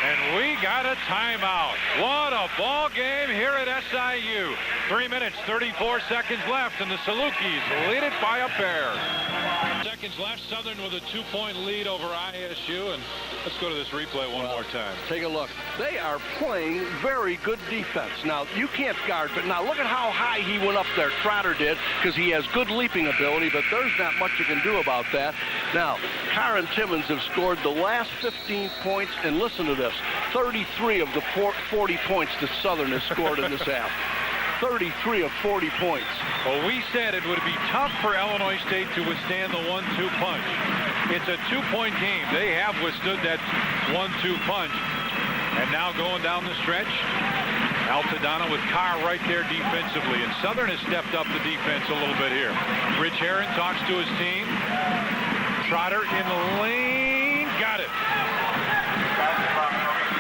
And we got a timeout. What a ball game here at SIU. 3 minutes, 34 seconds left, and the Salukis lead it by a pair. Seconds left. Southern with a 2-point lead over ISU. And let's go to this replay one more time. Take a look. They are playing very good defense. Now, you can't guard, but now look at how high he went up there. Trotter did, because he has good leaping ability, but there's not much you can do about that. Now, Carr and Timmons have scored the last 15 points, and listen to this. 33 of the 40 points that Southern has scored in this half. 33 of 40 points. Well, we said it would be tough for Illinois State to withstand the 1-2 punch. It's a 2-point game. They have withstood that 1-2 punch. And now going down the stretch, Altadonna with Carr right there defensively. And Southern has stepped up the defense a little bit here. Rich Herron talks to his team. Trotter in the lane. Got it.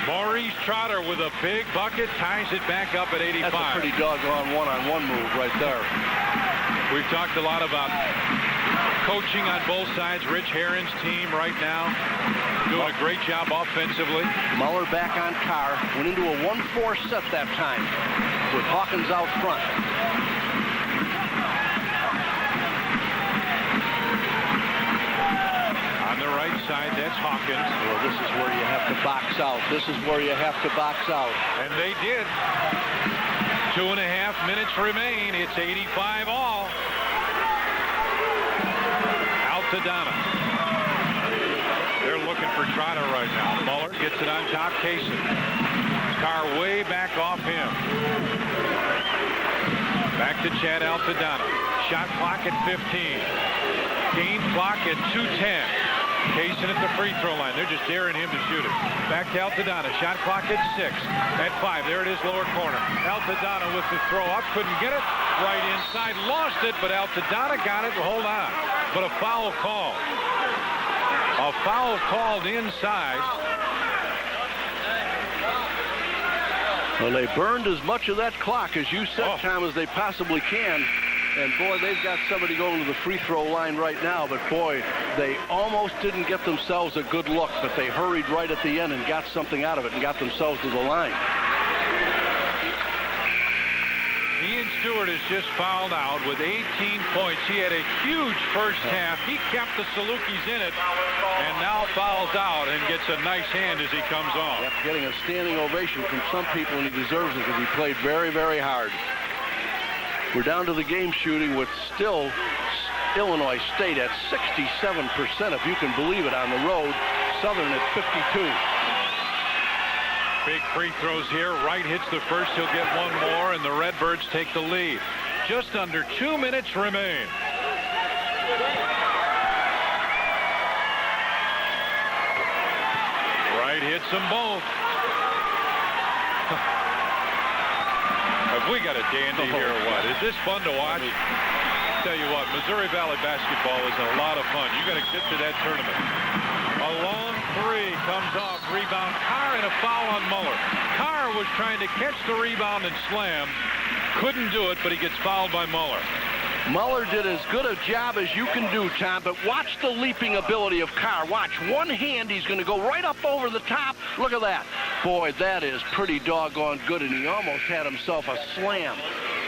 Maurice Trotter with a big bucket, ties it back up at 85. That's a pretty doggone one-on-one move right there. We've talked a lot about coaching on both sides. Rich Herron's team right now doing a great job offensively. Muller back on Carr. Went into a 1-4 set that time with Hawkins out front. On the right side, that's Hawkins. Well, this is where you have to box out. This is where you have to box out. And they did. 2.5 minutes remain. It's 85 all. Altadonna. They're looking for Trotter right now. Muller gets it on top. Kaysen. Carr way back off him. Back to Chad Altadonna. Shot clock at 15. Game clock at 2:10. Kaysen at the free throw line. They're just daring him to shoot it. Back to Altadonna. Shot clock at 6. At 5. There it is, lower corner. Altadonna with the throw up. Couldn't get it. Right inside. Lost it, but Altadonna got it. Hold on. But a foul call. A foul called inside. Well, they burned as much of that clock, as you said, Tom, as they possibly can. And, boy, they've got somebody going to the free throw line right now. But, boy, they almost didn't get themselves a good look. But they hurried right at the end and got something out of it and got themselves to the line. Ian Stewart has just fouled out with 18 points. He had a huge first half. He kept the Salukis in it and now fouls out and gets a nice hand as he comes on. Yep, getting a standing ovation from some people, and he deserves it because he played very, very hard. We're down to the game shooting with still Illinois State at 67%, if you can believe it, on the road. Southern at 52. Big free throws here. Wright hits the first. He'll get one more, and the Redbirds take the lead. Just under 2 minutes remain. Wright hits them both. Have we got a dandy here or what? Is this fun to watch? Tell you what, Missouri Valley basketball is a lot of fun. You got to get to that tournament. A long three comes off. Rebound. Carr and a foul on Muller. Carr was trying to catch the rebound and slam. Couldn't do it, but he gets fouled by Muller. Muller did as good a job as you can do, Tom, but watch the leaping ability of Carr. Watch. One hand, he's going to go right up over the top. Look at that. Boy, that is pretty doggone good, and he almost had himself a slam.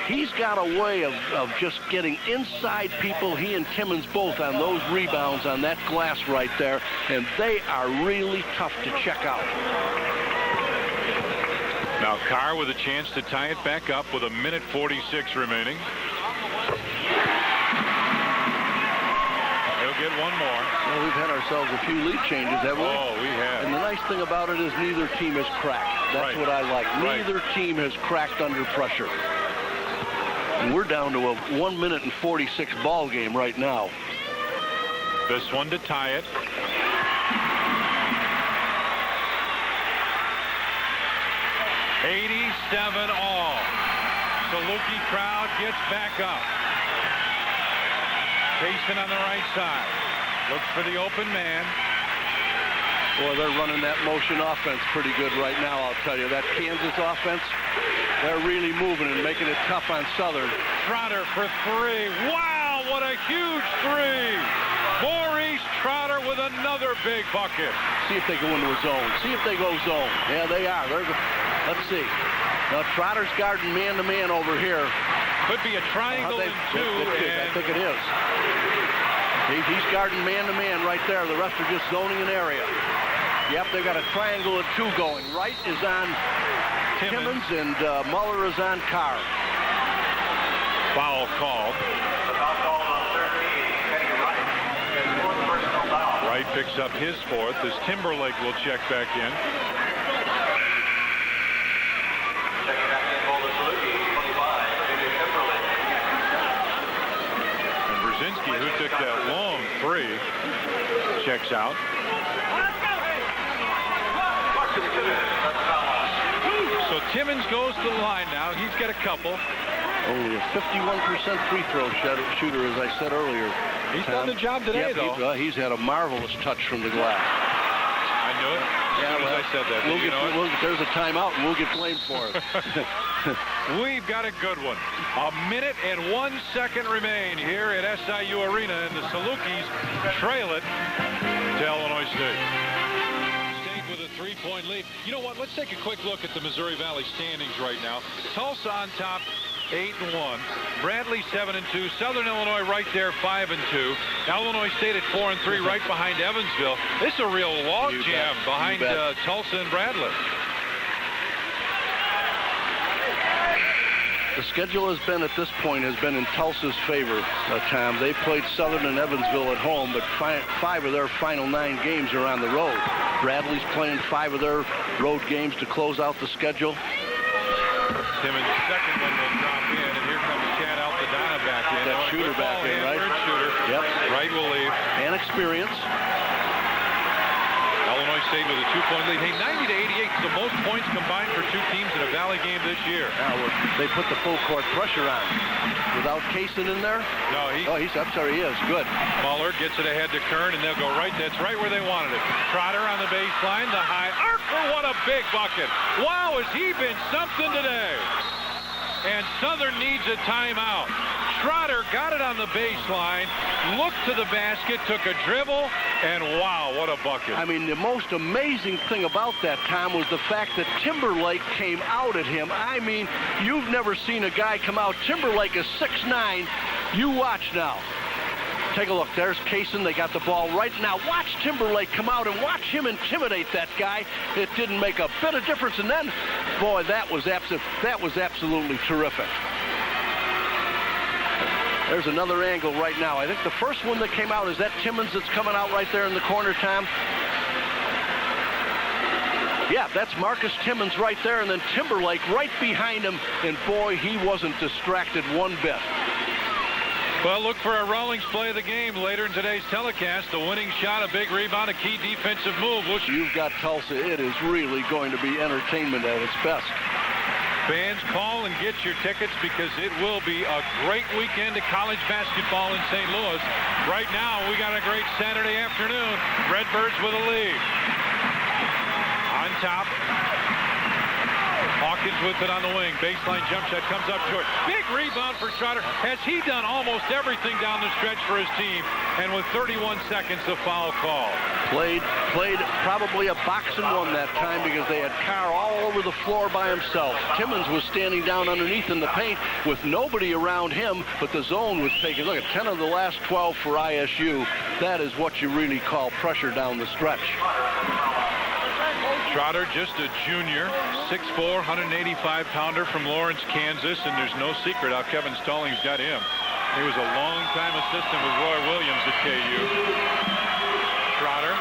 He's got a way of just getting inside people, he and Timmons both, on those rebounds on that glass right there, and they are really tough to check out. Now Carr with a chance to tie it back up with 1:46 remaining. He'll get one more. Well, we've had ourselves a few lead changes, haven't we? Oh, we have. And the nice thing about it is neither team has cracked. That's what I like. Neither team has cracked under pressure. And we're down to a 1:46 ball game right now. This one to tie it. $87 all. Saluki crowd gets back up. Kaysen on the right side. Looks for the open man. Boy, they're running that motion offense pretty good right now, I'll tell you. That Kansas offense, they're really moving and making it tough on Southern. Trotter for three. Wow, what a huge three. Maurice Trotter with another big bucket. See if they go into a zone. See if they go zone. Yeah, they are. Let's see. Now, Trotter's guarding man-to-man over here. Could be a triangle in two. I think it is. He's guarding man-to-man right there. The rest are just zoning an area. Yep, they've got a triangle of two going. Wright is on Timmons and Muller is on Carr. Foul called. The foul called on 13, Kenny Wright. Wright picks up his fourth as Timberlake will check back in. Checking back in for the Saluki, 25, Timberlake. And Brzezinski, who took that long three, checks out. So Timmons goes to the line now. He's got a couple. Only a 51% free throw shooter, as I said earlier. He's done the job today, though. He's had a marvelous touch from the glass. I knew it. As soon as I said that. There's a timeout, and we'll get blamed for it. We've got a good one. 1 minute and 1 second remain here at SIU Arena, and the Salukis trail it to Illinois State. State with a 3-point lead. You know what? Let's take a quick look at the Missouri Valley standings right now. Tulsa on top, 8-1. Bradley 7-2. Southern Illinois right there, 5-2. Illinois State at 4-3, right behind Evansville. This is a real log jam behind Tulsa and Bradley. The schedule has been, at this point, in Tulsa's favor, Tom. They played Southern and Evansville at home, but 5 of their final 9 games are on the road. Bradley's playing 5 of their road games to close out the schedule. Timmons' second one will drop in, and here comes Chad Altadonna back in. That shooter back in, right? Shooter. Yep. Wright will leave. And experience. Illinois State with a 2-point lead. Hey, 90-88 is the most points combined for two teams in a Valley game this year. Now, they put the full court pressure on. Without Kaysen in there? No, I'm sorry, he is. Good. Muller gets it ahead to Kern, and they'll go right. That's right where they wanted it. Trotter on the baseline. The high archer. What a big bucket. Wow, has he been something today? And Southern needs a timeout. Trotter got it on the baseline, looked to the basket, took a dribble, and wow, what a bucket. I mean, the most amazing thing about that, Tom, was the fact that Timberlake came out at him. I mean, you've never seen a guy come out. Timberlake is 6'9". You watch now. Take a look. There's Kaysen. They got the ball right now. Watch Timberlake come out and watch him intimidate that guy. It didn't make a bit of difference. And then, boy, that was absolutely terrific. There's another angle right now. I think the first one that came out, is that Timmons that's coming out right there in the corner, Tom? Yeah, that's Marcus Timmons right there, and then Timberlake right behind him. And boy, he wasn't distracted one bit. Well, look for a Rawlings play of the game later in today's telecast. The winning shot, a big rebound, a key defensive move. You've got Tulsa. It is really going to be entertainment at its best. Fans, call and get your tickets because it will be a great weekend of college basketball in St. Louis. Right now, we got a great Saturday afternoon. Redbirds with a lead. On top. Hawkins with it on the wing. Baseline jump shot comes up short. Big rebound for Trotter. Has he done almost everything down the stretch for his team? And with 31 seconds, the foul call. Played probably a box and one that time because they had Carr all over the floor by himself. Timmons was standing down underneath in the paint with nobody around him, but the zone was taking. Look at 10 of the last 12 for ISU. That is what you really call pressure down the stretch. Trotter, just a junior, 6'4", 185-pounder from Lawrence, Kansas, and there's no secret how Kevin Stallings got him. He was a long-time assistant with Roy Williams at KU. Trotter.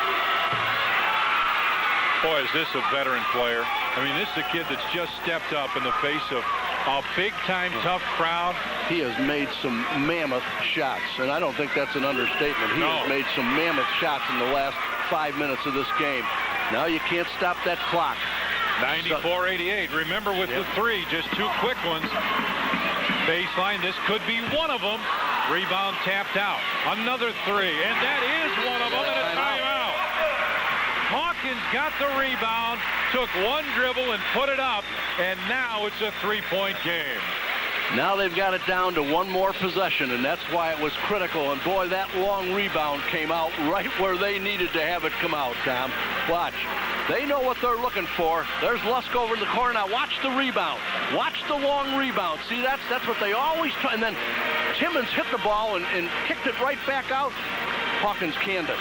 Boy, is this a veteran player. I mean, this is a kid that's just stepped up in the face of a big-time, tough crowd. He has made some mammoth shots, and I don't think that's an understatement. He has made some mammoth shots in the last 5 minutes of this game. Now you can't stop that clock. 94-88. Remember with the three, just two quick ones. Baseline, this could be one of them. Rebound tapped out. Another three, and that is one of them, and a timeout. Hawkins got the rebound, took one dribble and put it up, and now it's a three-point game. Now they've got it down to one more possession, and that's why it was critical. And boy, that long rebound came out right where they needed to have it come out, Tom. Watch. They know what they're looking for. There's Lusk over in the corner. Now watch the rebound. Watch the long rebound. See, that's what they always try. And then Timmons hit the ball and kicked it right back out. Hawkins canned it.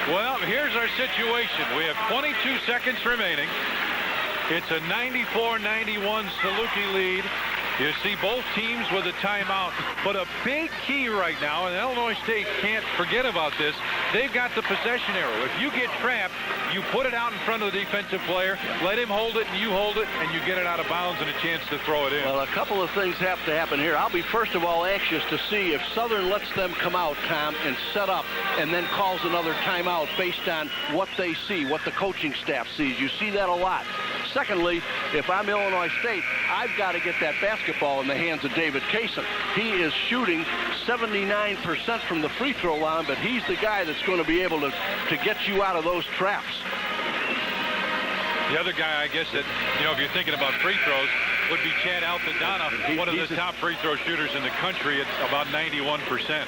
Well, here's our situation. We have 22 seconds remaining. It's a 94-91 Saluki lead. You see both teams with a timeout, but a big key right now, and Illinois State can't forget about this, they've got the possession arrow. If you get trapped, you put it out in front of the defensive player, let him hold it, and you hold it, and you get it out of bounds and a chance to throw it in. Well, a couple of things have to happen here. I'll be, first of all, anxious to see if Southern lets them come out, Tom, and set up, and then calls another timeout based on what they see, what the coaching staff sees. You see that a lot. Secondly, if I'm Illinois State, I've got to get that basketball in the hands of David Kaysen. He is shooting 79% from the free throw line, but he's the guy that's going to be able to get you out of those traps. The other guy, I guess, that, if you're thinking about free throws, would be Chad Altadonna, one of the top free throw shooters in the country at about 91%.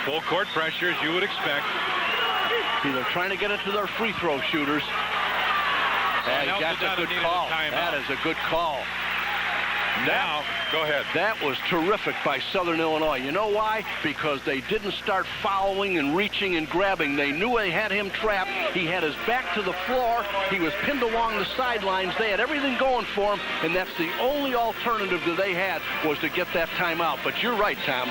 Full court pressure, as you would expect. See, they're trying to get it to their free throw shooters. That's a good call. That is a good call. Now, go ahead. That was terrific by Southern Illinois. You know why? Because they didn't start fouling and reaching and grabbing. They knew they had him trapped. He had his back to the floor. He was pinned along the sidelines. They had everything going for him, and that's the only alternative that they had was to get that timeout. But you're right, Tom.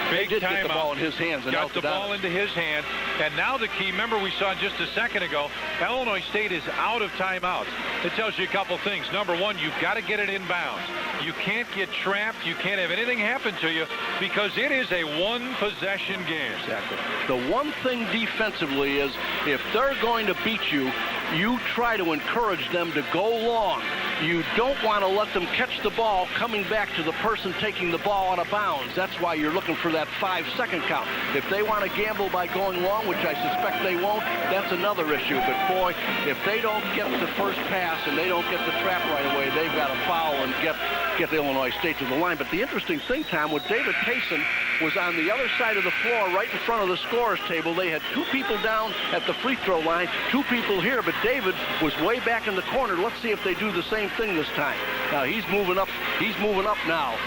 They did get the ball in his hands. And got the ball into his hand. And now the key, remember we saw just a second ago, Illinois State is out of timeouts. It tells you a couple things. Number one, you've got to get it inbounds. You can't get trapped. You can't have anything happen to you because it is a one-possession game. Exactly. The one thing defensively is if they're going to beat you, you try to encourage them to go long. You don't want to let them catch the ball coming back to the person taking the ball out of bounds. That's why you're looking for that 5-second count. If they want to gamble by going long, which I suspect they won't, that's another issue. But, boy, if they don't get the first pass and they don't get the trap right away, they've got to foul and get Illinois State to the line. But the interesting thing, Tom, with David Payson was on the other side of the floor right in front of the scorer's table. They had 2 people down at the free throw line, 2 people here, but David was way back in the corner. Let's see if they do the same thing this time. Now he's moving up. He's moving up now.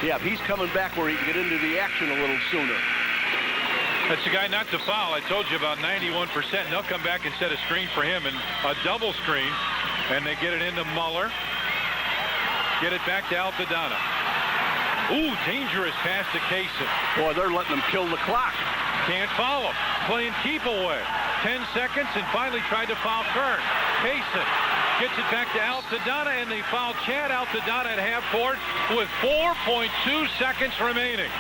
Yeah, he's coming back where he can get into the action a little sooner. That's the guy not to foul. I told you about 91%. And they'll come back and set a screen for him and a double screen. And they get it into Muller. Get it back to Altadonna. Ooh, dangerous pass to Kaysen. Boy, they're letting them kill the clock. Can't foul him. Playing keep away. 10 seconds and finally tried to foul Kern. Kaysen gets it back to Altadonna, and they foul Chad Altadonna at half court with 4.2 seconds remaining.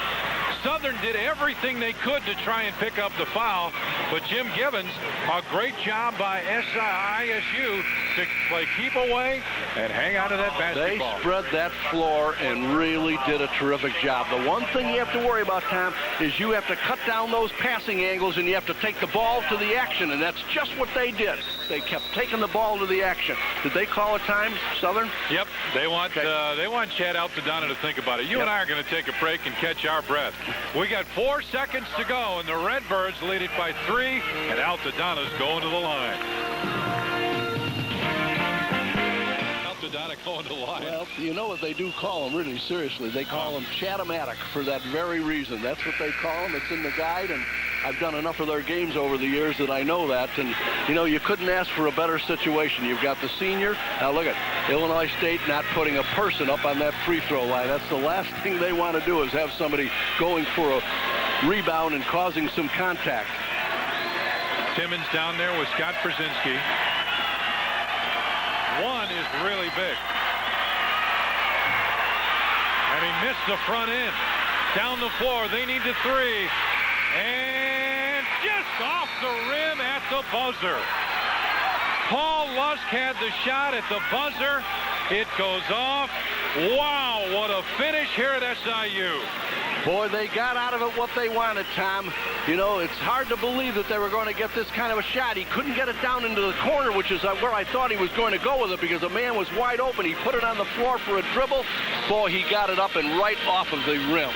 Southern did everything they could to try and pick up the foul, but Jim Gibbons, a great job by ISU to play keep away and hang on to that basketball. They spread that floor and really did a terrific job. The one thing you have to worry about, Tom, is you have to cut down those passing angles and you have to take the ball to the action, and that's just what they did. They kept taking the ball to the action. Did they call a time, Southern? Yep. They want Chad Altadonna to think about it. You and I are going to take a break and catch our breath. We got 4 seconds to go, and the Redbirds lead it by 3, and Altadonna's going to the line. Altadonna going to the line. Well, you know what they do call him, really seriously. They call him Chatomatic for that very reason. That's what they call him. It's in the guide, and I've done enough of their games over the years that I know that. And, you know, you couldn't ask for a better situation. You've got the senior. Now, look at Illinois State not putting a person up on that free throw line. That's the last thing they want to do is have somebody going for a rebound and causing some contact. Timmons down there with Scott Brzezinski. One is really big. And he missed the front end. Down the floor, they need the 3. And just off the rim at the buzzer. Paul Lusk had the shot at the buzzer. It goes off. Wow, what a finish here at SIU. Boy, they got out of it what they wanted, Tom. You know, it's hard to believe that they were going to get this kind of a shot. He couldn't get it down into the corner, which is where I thought he was going to go with it because the man was wide open. He put it on the floor for a dribble. Boy, he got it up and right off of the rim.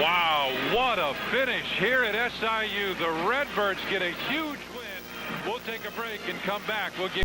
Wow, what a finish here at SIU. The Redbirds get a huge win. We'll take a break and come back. We'll give